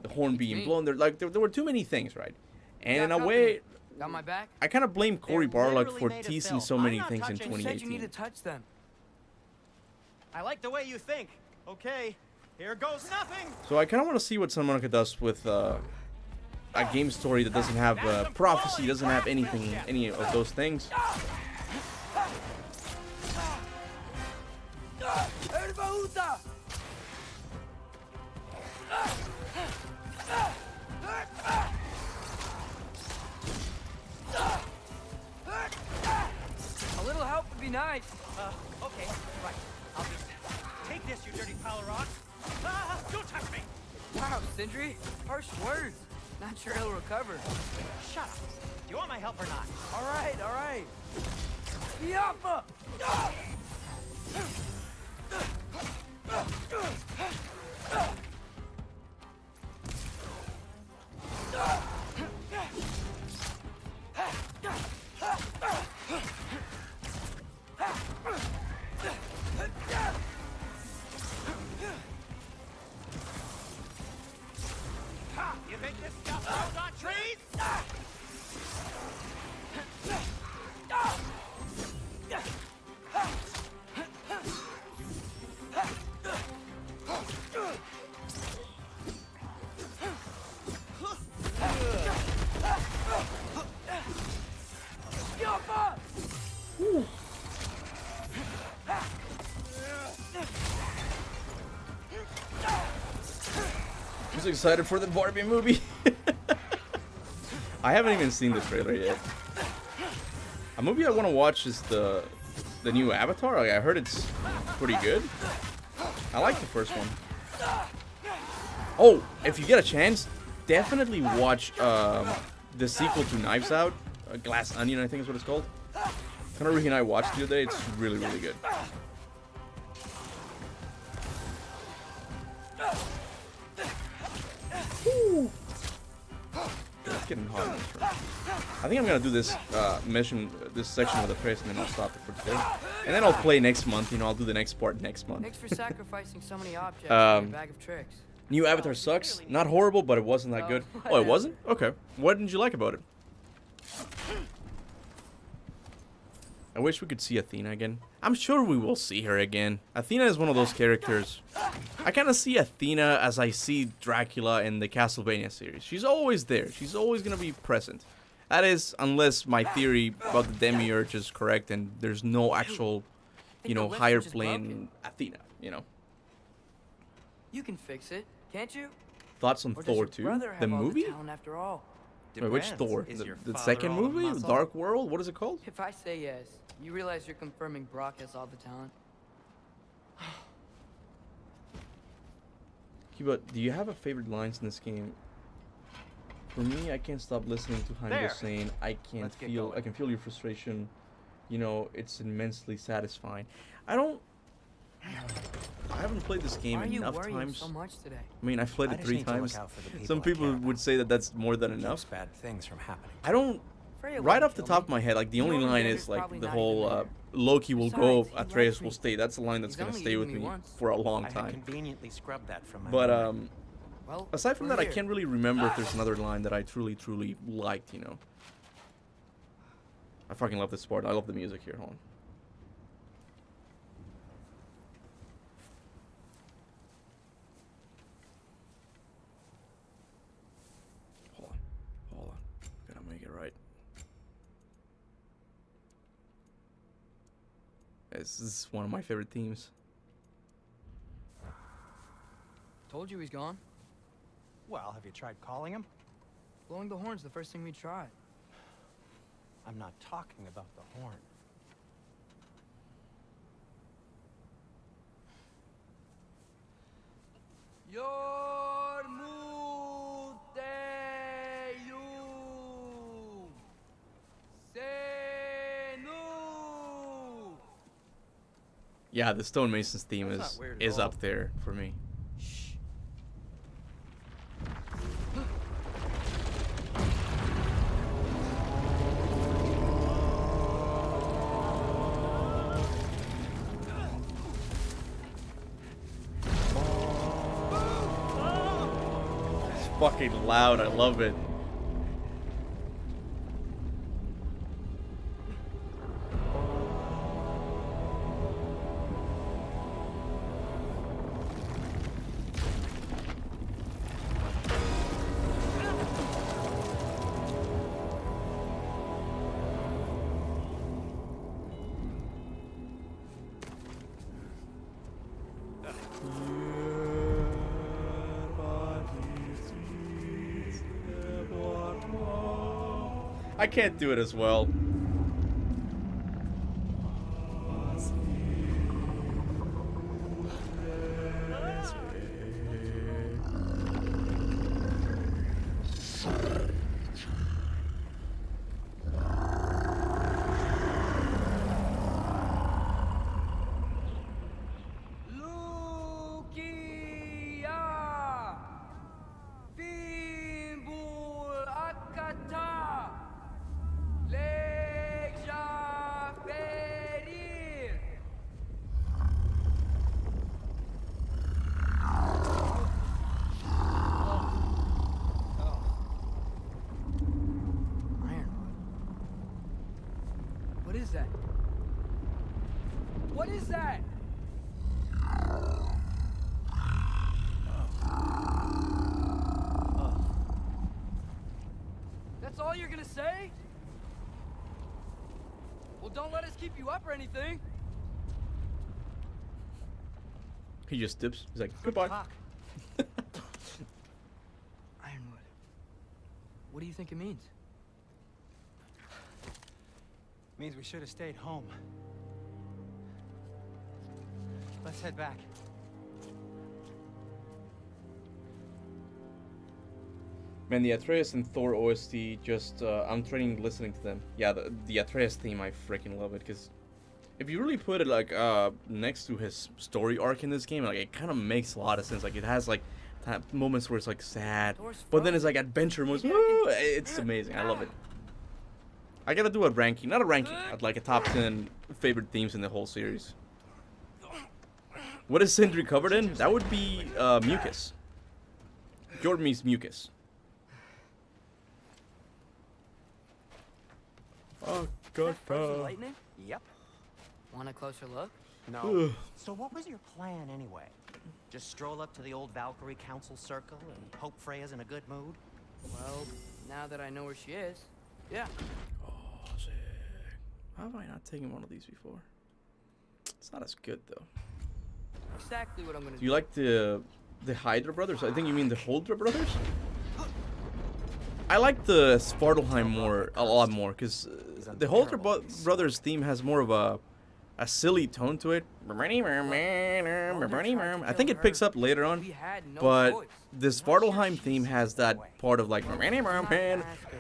the horn being blown. There were too many things, right? And in a way, Got my back? I kind of blame Cory They're Barlog literally for made of teasing filth. so many I'm not things in touching- You said you need to 2018. touch them. I like the way you think. Okay, here goes nothing. So I kind of want to see what Santa Monica does with a game story that doesn't have prophecy, doesn't have anything, any of those things. A little help would be nice. Okay, right. I'll just take this, you dirty pile of rocks. Don't touch me. Wow, Sindri. Harsh words. Not sure he'll recover. Shut up. Do you want my help or not? All right, all right. Yappa! Ha! You think this stuff grows on trees? Who's excited for the Barbie movie? I haven't even seen the trailer yet. A movie I want to watch is the new Avatar. Like, I heard it's pretty good. I like the first one. Oh, if you get a chance, definitely watch the sequel to Knives Out, Glass Onion, I think is what it's called. Kanariki and I watched it the other day. It's really, really good. Woo. It's getting hot in this room. I think I'm gonna do this this section with a trace, and then I'll stop it for today. And then I'll play next month. You know, I'll do the next part next month. Thanks for sacrificing so many objects for your bag of tricks. New Avatar sucks. Not horrible, but it wasn't that good. Oh, it wasn't? Okay. What didn't you like about it? I wish we could see Athena again. I'm sure we will see her again. Athena is one of those characters. I kind of see Athena as I see Dracula in the Castlevania series. She's always there. She's always going to be present. That is, unless my theory about the demiurge is correct and there's no actual, you know, the lift higher switch is plane broken. Athena, you know. You can fix it, can't you? Thoughts on Or does Thor your 2? brother The have all movie? The talent after all? Wait, which Thor? The second movie? Dark World? What is it called? If I say yes, you realize you're confirming Brock has all the talent? Kuba, do you have a favorite lines in this game? For me, I can't stop listening to Heimdall There. saying, I Let's get going. can feel your frustration. You know, it's immensely satisfying. I haven't played this game Why are you enough worrying times. so much today? I mean, I've played I it just 3 need to look times. out for the people Some I people care would about. say that that's more than Keeps enough. bad things from happening. I don't. Freya Right wouldn't off the kill top of me. my head, like the You only know line Alexander's is like probably the not whole even there. Loki will go, Besides, he likes Atreus will me. stay. That's the line that's He's gonna only stay with eaten me me once. for a long I had time. conveniently scrubbed that from my But memory. Well, aside from we're that, I here. can't really remember if there's another line that I truly liked. You know. I fucking love this part. I love the music here. Hold on. Hold on. Gotta make it right. This is one of my favorite themes. Told you he's gone. Well, have you tried calling him? Blowing the horn's the first thing we tried. I'm not talking about the horn. Yeah, the Stonemasons theme That's is not weird at all. up there for me. It's fucking loud. I love it. I can't do it as well. What is that? What is that? That's all you're gonna say? Well, don't let us keep you up or anything. He just dips. He's like, goodbye. Ironwood. What do you think it means? Means we should have stayed home. Let's head back. Man, the Atreus and Thor OST just, I'm training listening to them. Yeah, the Atreus theme, I freaking love it, because if you really put it, like, next to his story arc in this game, like, it kind of makes a lot of sense. Like, it has, like, moments where it's, like, sad, but then it's, like, adventure moments. Woo! It's amazing. I love it. I gotta do a ranking, not a ranking, like a top 10 favorite themes in the whole series. What is Sindri covered in? That would be, mucus. Jordan means mucus. Oh, God. Frozen lightning? Yep. Want a closer look? No. So what was your plan anyway? Just stroll up to the old Valkyrie Council Circle and hope Freya's in a good mood? Well, now that I know where she is, Yeah. Oh, sick. How have I not taken one of these before? It's not as good though. Exactly what I'm gonna Do you like the Hydra brothers? I think you mean the Holdra brothers. I like the Svartalheim a lot more, because the Holdra brothers theme has more of a silly tone to it. I think it picks up later on, We had no but choice. the Svartalheim theme has that part of like,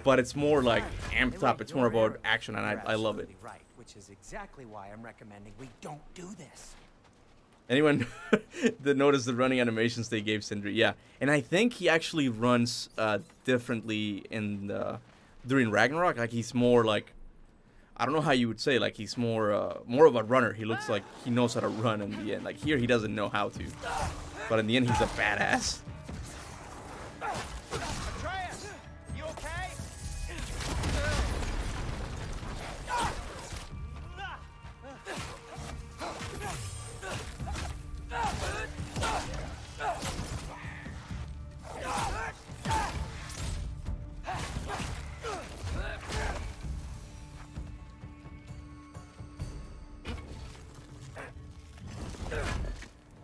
but it's more like amped up. It's more about action, and I love it. Absolutely right, which is exactly why I'm recommending we don't do this. Anyone that noticed the running animations they gave Sindri? Yeah, and I think he actually runs differently during Ragnarok. Like he's more like, I don't know how you would say, like he's more of a runner. He looks like he knows how to run in the end. Like here he doesn't know how to, but in the end he's a badass. Atreus, you okay?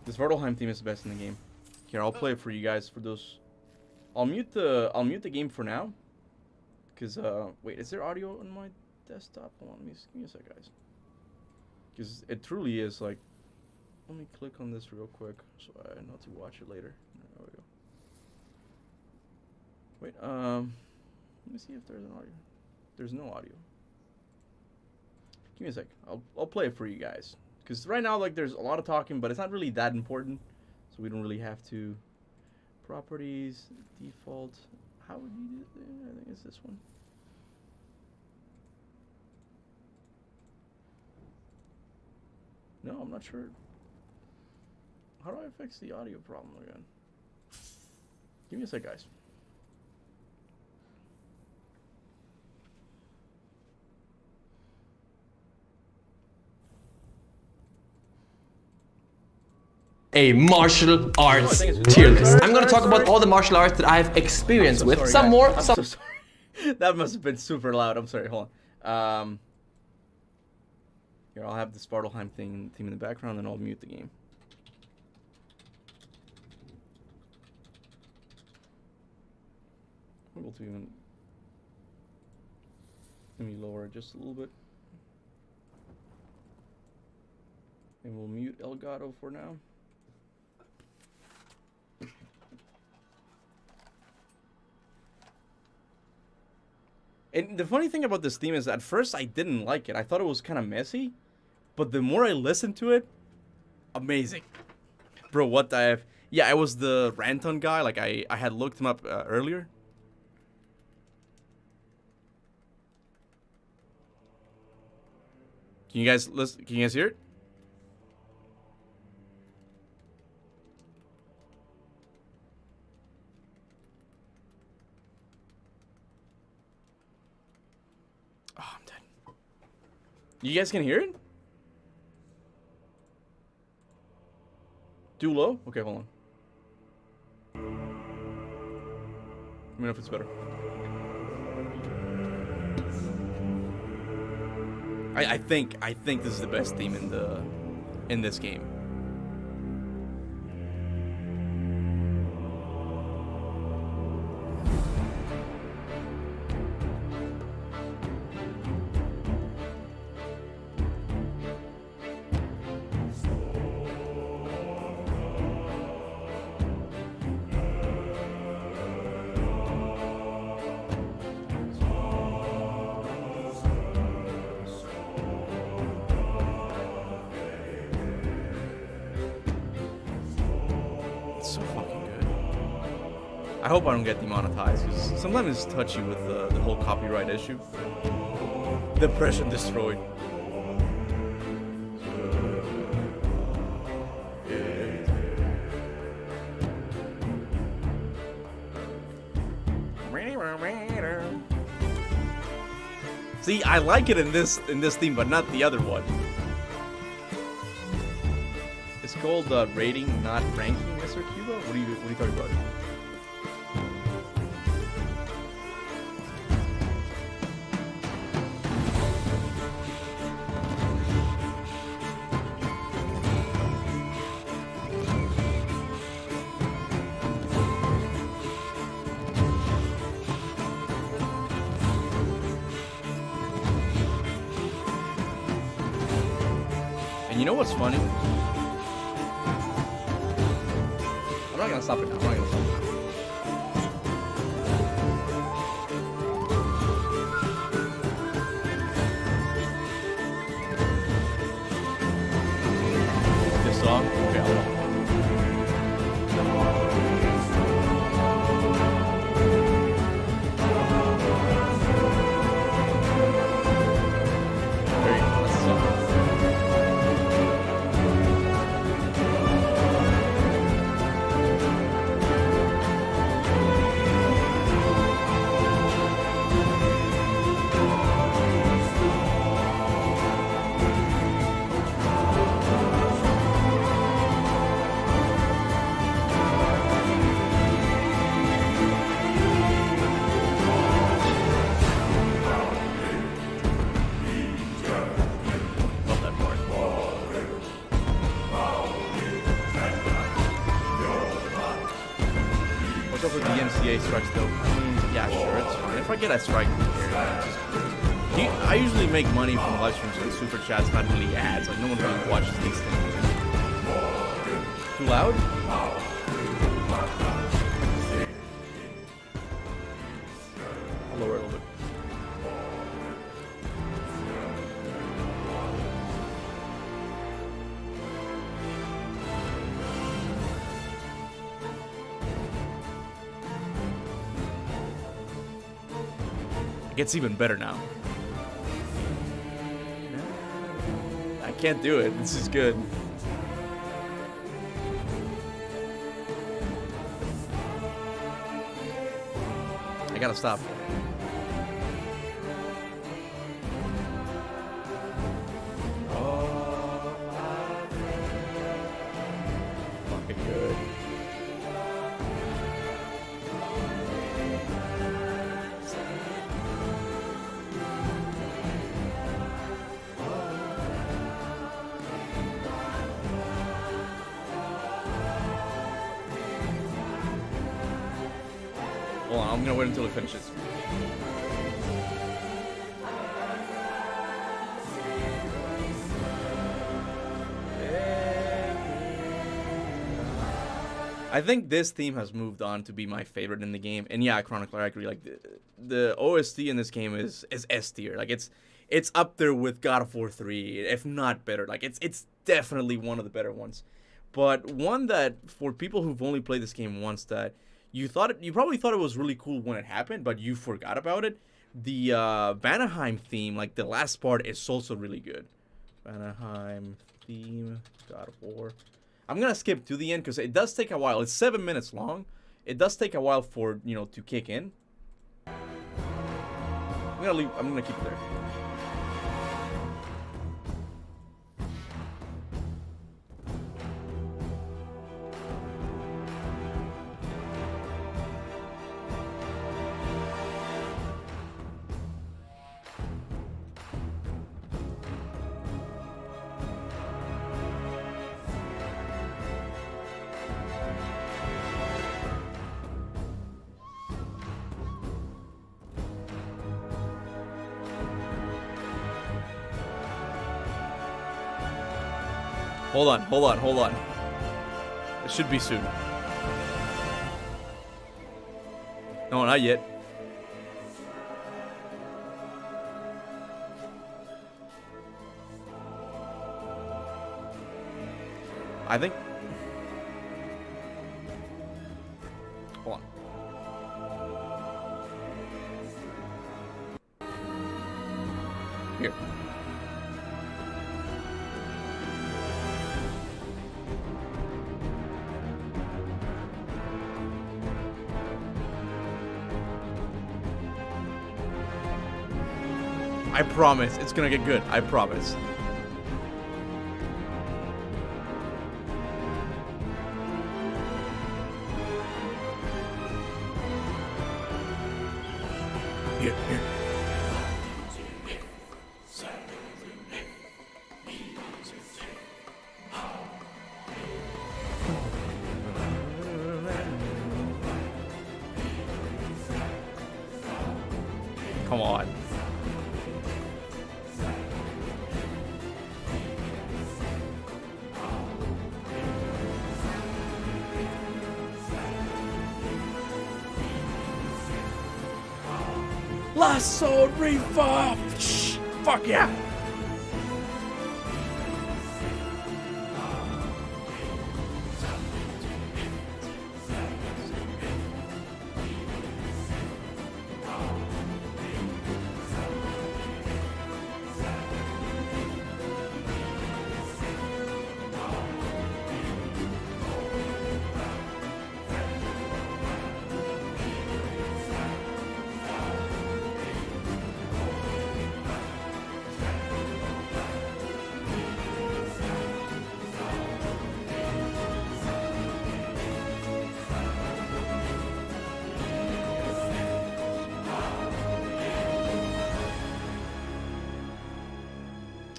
The Svartalheim theme is the best in the game. Here, I'll play it for you guys for those. I'll mute the game for now. Cause wait, is there audio on my desktop? Hold on, give me a sec, guys. Cause it truly is like. Let me click on this real quick so I know to watch it later. There we go. Wait, let me see if there's an audio. There's no audio. Give me a sec. I'll play it for you guys. Because right now, like, there's a lot of talking, but it's not really that important. So we don't really have to. Properties, default. How would you do it? I think it's this one. No, I'm not sure. How do I fix the audio problem again? Give me a sec, guys. A martial arts tier list. I'm gonna talk about all the martial arts that I've experienced with. Sorry, some guys. more, I'm some. so sorry. That must have been super loud. I'm sorry. Hold on. Here, I'll have the Svartalheim theme in the background, and I'll mute the game. Able to even. Let me lower it just a little bit. And we'll mute Elgato for now. And the funny thing about this theme is, at first I didn't like it. I thought it was kind of messy, but the more I listened to it, amazing, bro. What I have? Yeah, I was the Ranton guy. Like I had looked him up earlier. Can you guys listen? Can you guys hear it? Oh, I'm dead. You guys can hear it? Too low? Okay, hold on. Let me know if it's better. I think this is the best theme in this game. So fucking good. I hope I don't get demonetized, because sometimes it's touchy with the whole copyright issue. Depression destroyed. See, I like it in this theme, but not the other one. It's called rating, not ranking, Mr. Kuba. What are you talking about? You know what's funny? I'm not gonna stop it now. I'm not gonna stop it. This song? Okay, hold on. There you go. That's the song. Love that part. What's up with the NCA strikes though? I mean, yeah, sure, it's fine. If I get a strike, I usually make money from live streams and super chats, not really ads. Like no one really watches these things. Too loud? I'll lower it a little bit. It gets even better now. I can't do it. This is good. I gotta stop. Fucking good. Hold on, I'm gonna wait until it finishes. I think this theme has moved on to be my favorite in the game, and yeah, Chronicler, I agree. Like the OST in this game is S tier. Like it's up there with God of War 3, if not better. Like it's definitely one of the better ones. But one that for people who've only played this game once, that you probably thought it was really cool when it happened, but you forgot about it. The Vanaheim theme, like the last part, is also really good. Vanaheim theme, God of War. I'm gonna skip to the end because it does take a while. It's 7 minutes long. It does take a while for to kick in. I'm gonna keep it there. Hold on. It should be soon. No, not yet. I think. Hold on. Here. I promise, it's gonna get good. I promise. Here. Come on. Last Sword Reaper! Fuck yeah!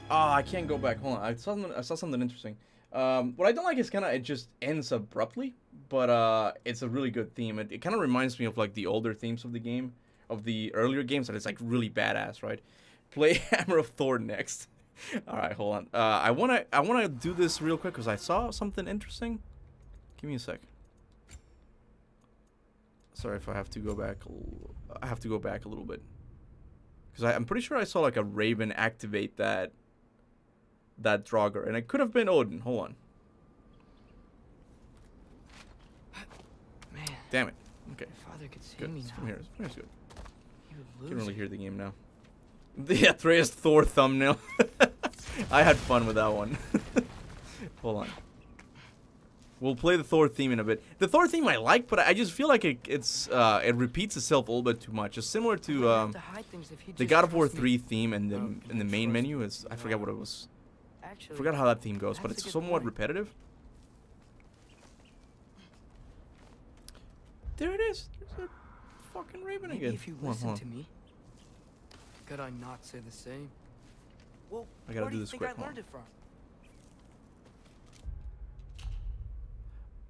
Oh, I can't go back. Hold on. I saw something interesting. What I don't like is kind of it just ends abruptly, but it's a really good theme. It kind of reminds me of like the older themes of the game, of the earlier games, that it's like really badass, right? Play Hammer of Thor next. All right, hold on. I wanna do this real quick because I saw something interesting. Give me a sec. Sorry if I have to go back. I have to go back a little bit because I'm pretty sure I saw like a Raven activate that Draugr, and it could have been Odin. Hold on. Man. Damn it. Okay. Father could see Good. me It's now. from here. It's good. He would You lose can really it. hear the game now. The Atreus Thor thumbnail. I had fun with that one. Hold on. We'll play the Thor theme in a bit. The Thor theme I like, but I just feel like it repeats itself a little bit too much. It's similar I to wouldn't have to hide things if he the just God of War trusts me. 3 theme and in the main menu is I forgot what it was. I Actually, forgot how that theme goes, but that's it's a good somewhat point. repetitive. There it is. There's a fucking Raven Maybe again. if you Hold on, listen hold to on. me, could I not say the same? Well, I gotta where do do you this think quick, I hold learned on. it from?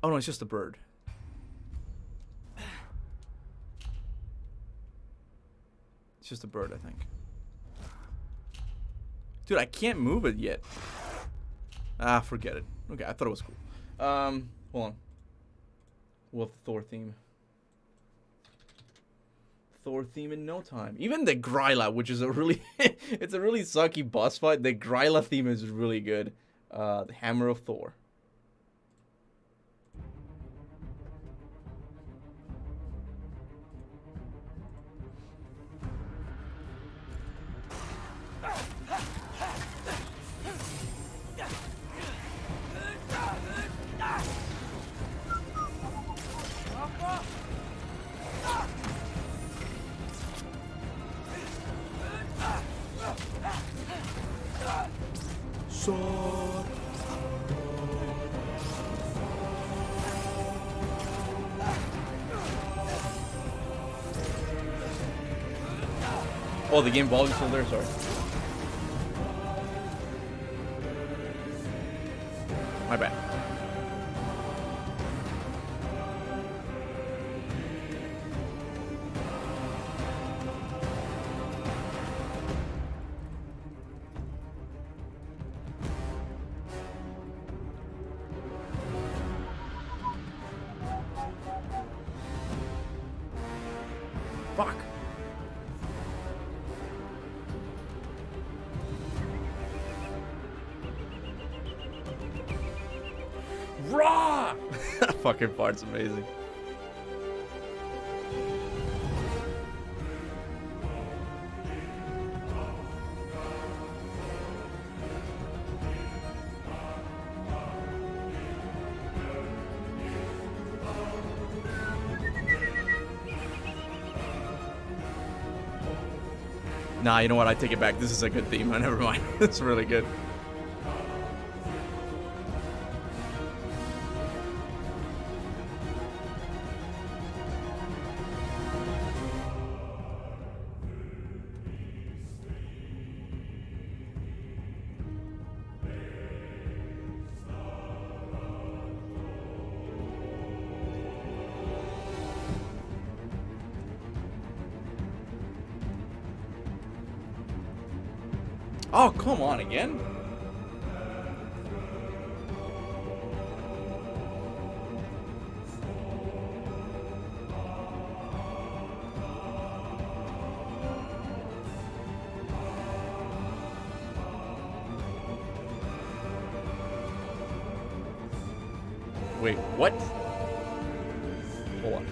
Oh no, it's just a bird. It's just a bird, I think. Dude, I can't move it yet. Ah, forget it. Okay, I thought it was cool. Hold on. We'll have the Thor theme. Thor theme in no time. Even the Gryla, which is a really it's a really sucky boss fight. The Gryla theme is really good. The Hammer of Thor. Sword. Oh, the game volume's still there, sorry. My bad. Fuck. Raw! That fucking part's amazing. Nah, you know what? I take it back. This is a good theme. Never mind. It's really good. Oh, come on again? Wait, what? Hold on.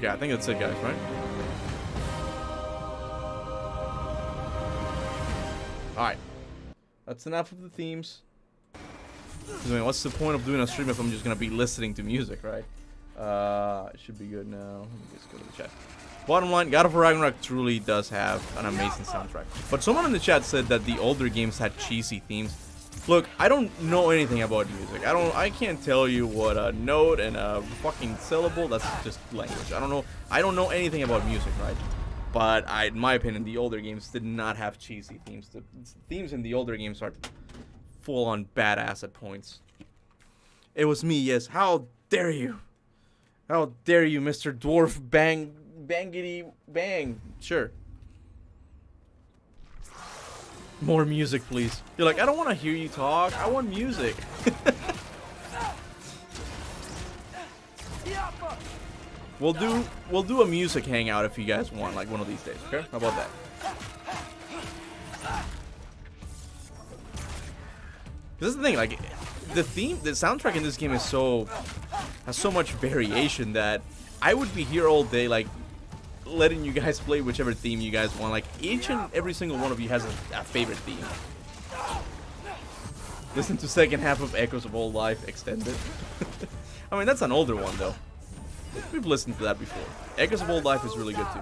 Yeah, I think that's it, guys, right? Alright. That's enough of the themes. I mean, what's the point of doing a stream if I'm just gonna be listening to music, right? It should be good now. Let me just go to the chat. Bottom line, God of War Ragnarok truly does have an amazing soundtrack. But someone in the chat said that the older games had cheesy themes. Look, I don't know anything about music. I can't tell you what a note and a fucking syllable, that's just language. I don't know anything about music, right? But in my opinion, the older games did not have cheesy themes. The themes in the older games are full on badass at points. It was me, yes. How dare you? How dare you, Mr. Dwarf Bangity Bang. Sure. More music, please. You're like, I don't want to hear you talk. I want music. We'll do a music hangout if you guys want, like one of these days. Okay? How about that? This is the thing, like the soundtrack in this game has so much variation that I would be here all day, like letting you guys play whichever theme you guys want. Like each and every single one of you has a favorite theme. Listen to second half of Echoes of Old Life extended. I mean, that's an older one though. We've listened to that before. Echoes of Old Life is really good too.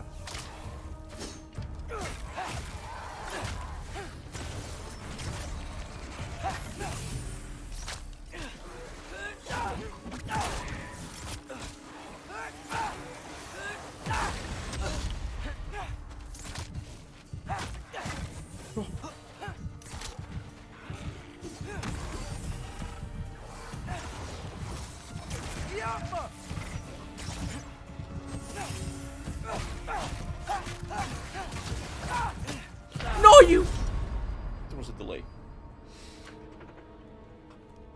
There was a delay.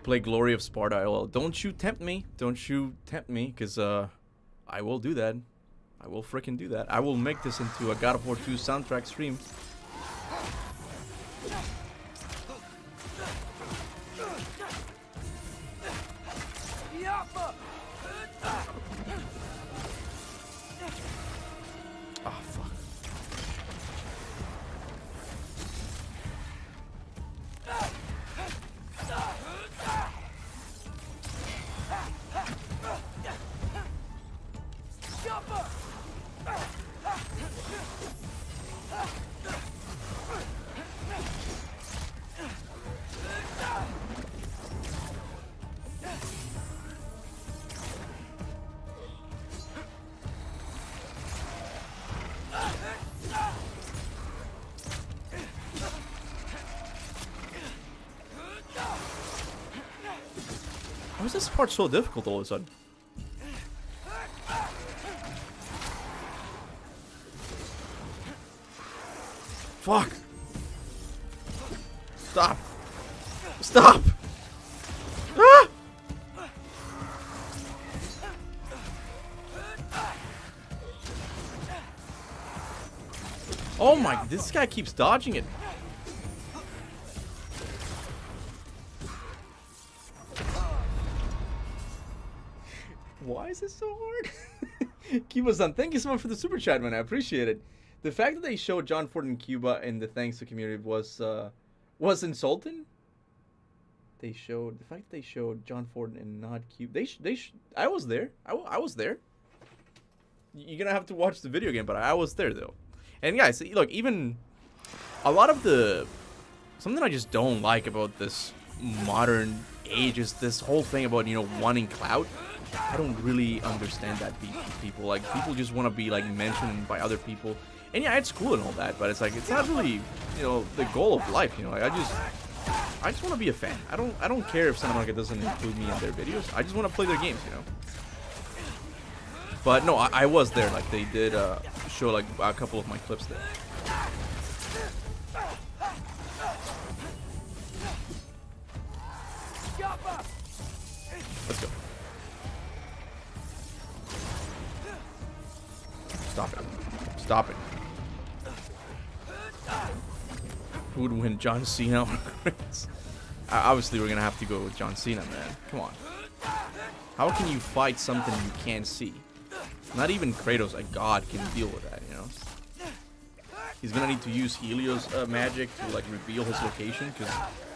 Play Glory of Sparta. Well, don't you tempt me. Don't you tempt me, because I will do that. I will freaking do that. I will make this into a God of War 2 soundtrack stream. Oh, fuck. Why is this part so difficult all of a sudden? Fuck! Stop! Stop! Ah! Oh my, this guy keeps dodging it. Why is this so hard? Kuba-san, thank you so much for the super chat, man. I appreciate it. The fact that they showed John Ford and Cuba in the thanks to community was insulting. They showed the fact that they showed John Ford and not Cuba. I was there. I was there. You're gonna have to watch the video again, but I was there though. And guys, look, even a lot of something I just don't like about this modern age is this whole thing about, you know, wanting clout. I don't really understand that people. Like, people just want to be, like, mentioned by other people. And yeah, it's cool and all that, but it's like, it's not really, you know, the goal of life, you know. Like, I just want to be a fan. I don't care if Santa Monica doesn't include me in their videos. I just want to play their games, you know. But no, I was there. Like they did show like a couple of my clips there. Let's go. Stop it. Stop it. Who would win, John Cena or Chris? Obviously, we're gonna have to go with John Cena, man. Come on. How can you fight something you can't see? Not even Kratos, a god, can deal with that, you know? He's gonna need to use Helios magic to, like, reveal his location, because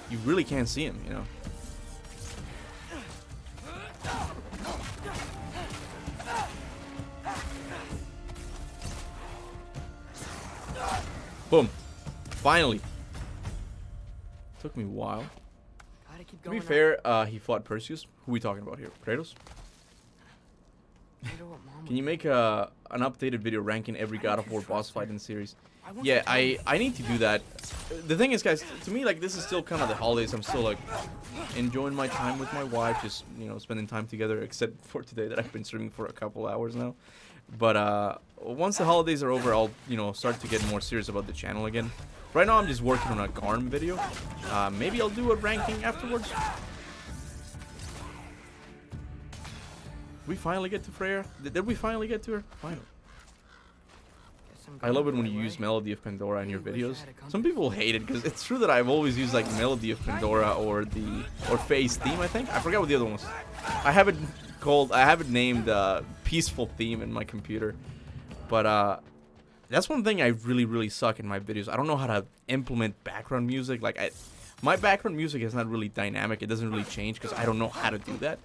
you really can't see him, you know? Boom. Finally. Took me a while. To be fair, he fought Perseus. Who are we talking about here? Kratos? Can you make an updated video ranking every God of War boss fight in the series? Yeah, I need to do that. The thing is, guys, to me, like, this is still kind of the holidays. I'm still, like, enjoying my time with my wife, just, you know, spending time together, except for today that I've been streaming for a couple hours now. But once the holidays are over, I'll, you know, start to get more serious about the channel again. Right now, I'm just working on a Garm video. Maybe I'll do a ranking afterwards. We finally get to Freya? Did we finally get to her? Finally. I love it when you use Melody of Pandora in your videos. Some people hate it because it's true that I've always used like Melody of Pandora or Phase Theme, I think. I forgot what the other one was. I have it named Peaceful Theme in my computer. But that's one thing I really suck in my videos. I don't know how to implement background music. Like my background music is not really dynamic. It doesn't really change because I don't know how to do that.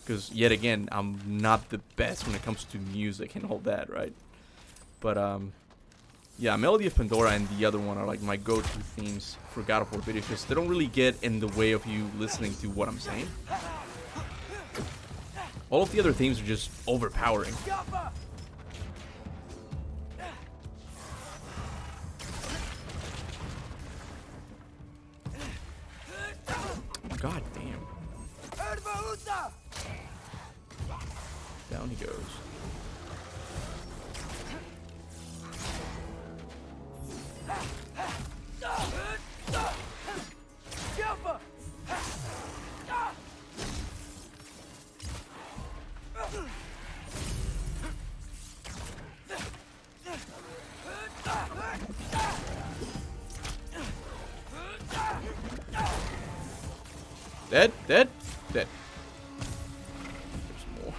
Because yet again, I'm not the best when it comes to music and all that, right? But yeah, Melody of Pandora and the other one are like my go-to themes for God of War videos because they don't really get in the way of you listening to what I'm saying. All of the other themes are just overpowering. God damn. Down he goes. Dead, dead, dead. There's more.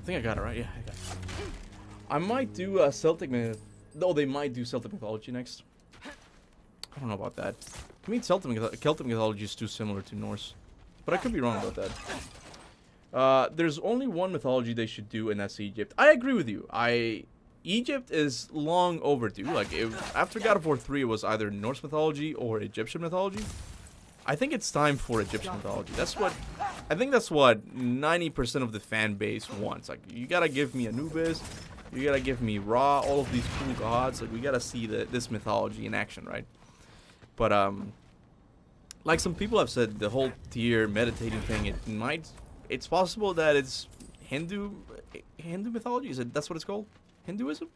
I think I got it right. Yeah, I got it. I might do Celtic myth. No, they might do Celtic mythology next. I don't know about that. To me, Celtic mythology is too similar to Norse, but I could be wrong about that. There's only one mythology they should do, and that's Egypt. I agree with you. Egypt is long overdue. Like after God of War 3, it was either Norse mythology or Egyptian mythology. I think it's time for Egyptian mythology. I think that's what 90% of the fan base wants. Like, you gotta give me Anubis, you gotta give me Ra, all of these cool gods. Like, we gotta see this mythology in action, right? But like some people have said, the whole tier meditating thing, it's possible that it's Hindu mythology. That's what it's called? Hinduism?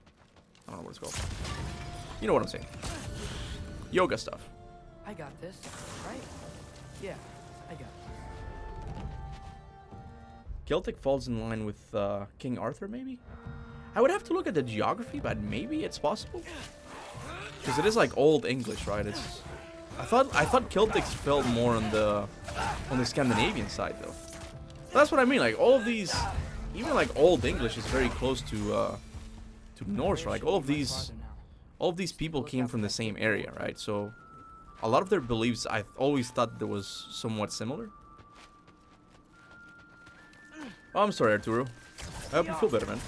I don't know what it's called. You know what I'm saying? Yoga stuff. I got this, right? Yeah, I got it. Celtic falls in line with King Arthur, maybe? I would have to look at the geography, but maybe it's possible. Because it is like Old English, right? I thought Celtics fell more on the Scandinavian side, though. That's what I mean. Like all of these, even like Old English is very close to Norse, right? Like all of these people came from the same area, right? So a lot of their beliefs, I always thought there was somewhat similar. Oh, I'm sorry, Arturo. I hope you feel better, man.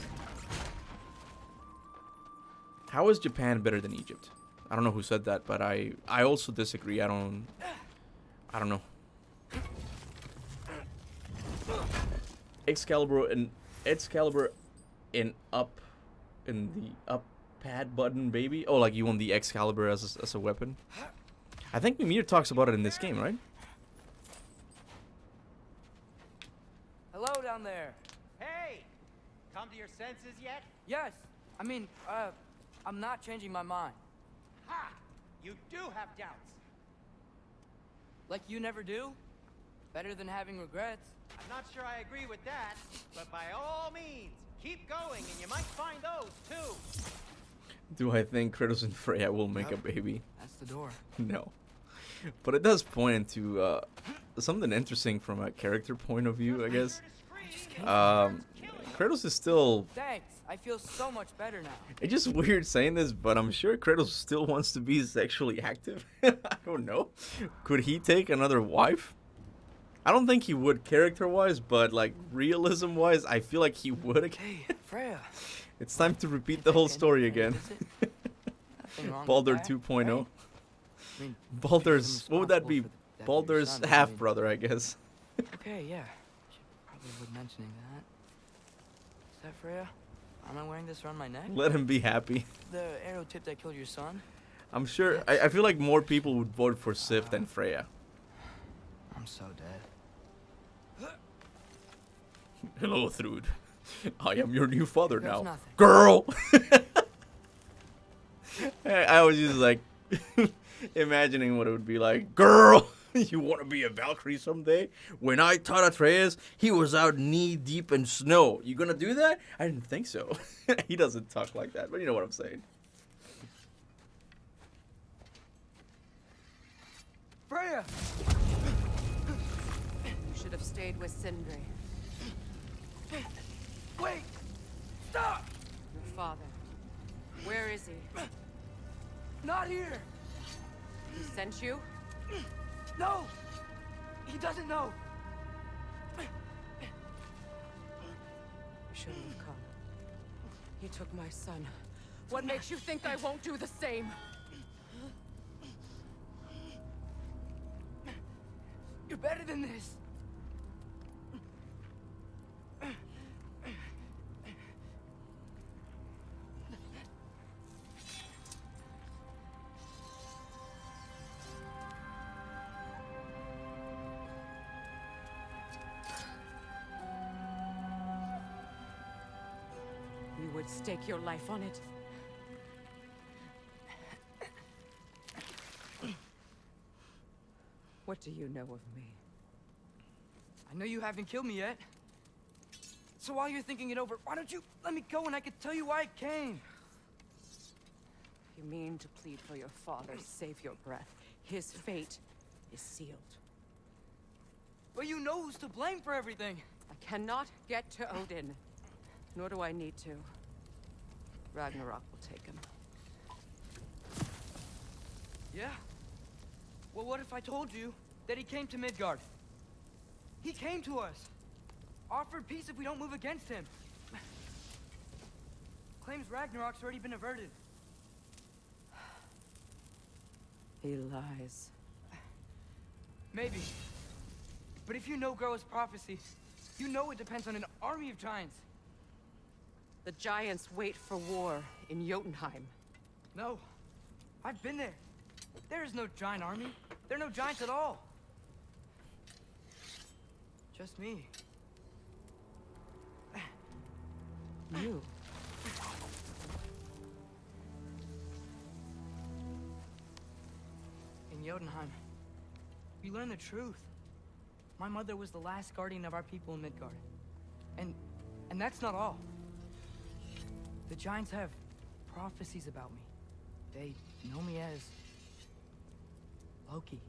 How is Japan better than Egypt? I don't know who said that, but I also disagree. I don't know. Excalibur in the up pad button, baby. Oh, like you want the Excalibur as a weapon? I think Mimir talks about it in this game, right? Hello down there. Hey! Come to your senses yet? Yes. I mean, I'm not changing my mind. Ha! You do have doubts. Like you never do? Better than having regrets. I'm not sure I agree with that, but by all means, keep going and you might find those too. Do I think Kratos and Freya will make a baby? That's the door. No. But it does point into something interesting from a character point of view, I guess. Kratos is still... Thanks. I feel so much better now. It's just weird saying this, but I'm sure Kratos still wants to be sexually active. I don't know. Could he take another wife? I don't think he would character-wise, but like realism-wise, I feel like he would again. Hey, Freya. It's time to repeat the whole story again. Baldur 2.0. Right? I mean, Baldur's, what would that be? responsible for the death of your Baldur's son, I mean- half-brother, I guess. Okay, yeah. Should probably avoid mentioning that. Is that Freya? Am I wearing this around my neck? Let him be happy. The arrow tip that killed your son? I'm sure, I feel like more people would vote for Sif than Freya. I'm so dead. Hello, Thrud. I am your new father There's now. nothing. Girl! I was just like imagining what it would be like. Girl! You want to be a Valkyrie someday? When I taught Atreus, he was out knee deep in snow. You gonna do that? I didn't think so. He doesn't talk like that, but you know what I'm saying. Freya! You should have stayed with Sindri. Wait! Stop! Your father. Where is he? Not here! He sent you? No! He doesn't know! You shouldn't have come. He took my son. What makes you think I won't do the same? You're better than this! You would stake your life on it? What do you know of me? I know you haven't killed me yet. So while you're thinking it over, why don't you let me go and I can tell you why I came? You mean to plead for your father, save your breath. His fate is sealed. But you know who's to blame for everything. I cannot get to Odin. Nor do I need to. Ragnarok will take him. Yeah? Well, what if I told you that he came to Midgard? He came to us. Offered peace if we don't move against him. Claims Ragnarok's already been averted. He lies. Maybe. But if you know Groa's prophecy, you know it depends on an army of giants. The giants wait for war in Jotunheim. No. I've been there. There is no giant army. There are no giants at all. Just me. You. In Jotunheim, we learn the truth. My mother was the last guardian of our people in Midgard. And that's not all. The giants have prophecies about me. They know me as Loki.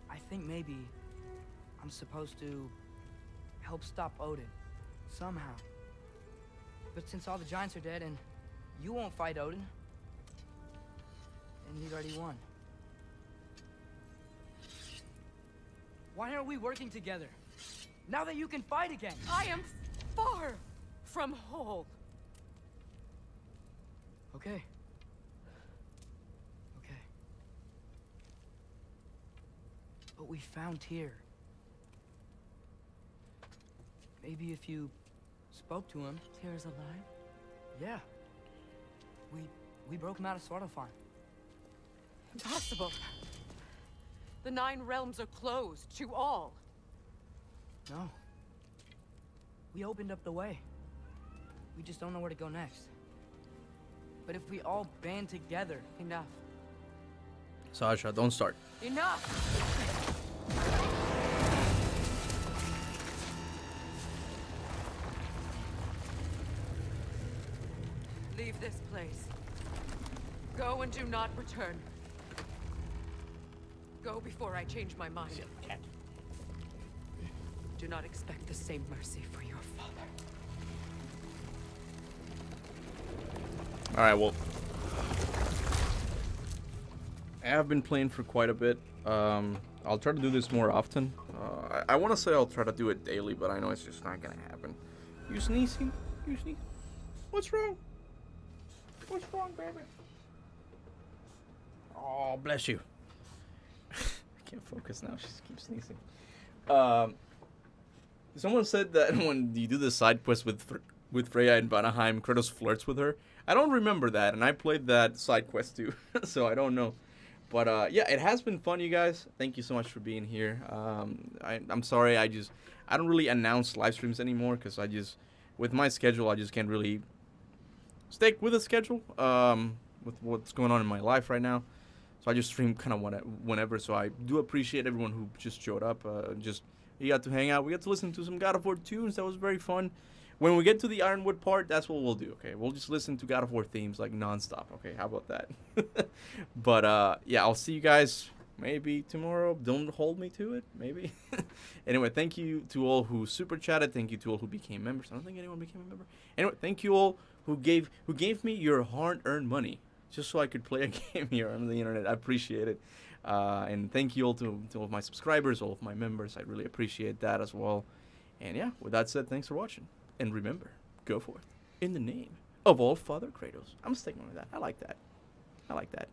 I think maybe I'm supposed to help stop Odin somehow. But since all the giants are dead and You won't fight Odin. And he's already won. Why aren't we working together? Now that you can fight again. I am far from whole. Okay. Okay. But we found Tyr. Maybe if you spoke to him. Tyr's alive? Yeah. We broke him out of Svartalfheim. Impossible. The 9 realms are closed to all. No. We opened up the way. We just don't know where to go next. But if we all band together... Enough. Sasha, don't start. Enough! Leave this place. Go and do not return. Go before I change my mind. Do not expect the same mercy for your father. Alright, well, I have been playing for quite a bit. I'll try to do this more often. I want to say I'll try to do it daily, but I know it's just not gonna happen. You sneezing? You sneezing? What's wrong? What's wrong, baby? Oh, bless you. I can't focus now. She just keeps sneezing. Someone said that when you do the side quest with Freya in Vanaheim, Kratos flirts with her. I don't remember that, and I played that side quest too, so I don't know. But yeah, it has been fun, you guys. Thank you so much for being here. I'm sorry, I don't really announce live streams anymore because with my schedule, I just can't really stick with the schedule with what's going on in my life right now. So I just stream kind of whenever. So I do appreciate everyone who just showed up. You got to hang out. We got to listen to some God of War tunes. That was very fun. When we get to the Ironwood part, that's what we'll do, okay? We'll just listen to God of War themes, like, nonstop, okay? How about that? But, yeah, I'll see you guys maybe tomorrow. Don't hold me to it, maybe. Anyway, thank you to all who super chatted. Thank you to all who became members. I don't think anyone became a member. Anyway, thank you all who gave me your hard-earned money just so I could play a game here on the internet. I appreciate it. And thank you all to all of my subscribers, all of my members. I really appreciate that as well. And, yeah, with that said, thanks for watching. And remember, go forth in the name of all Father Kratos. I'm sticking with that. I like that. I like that.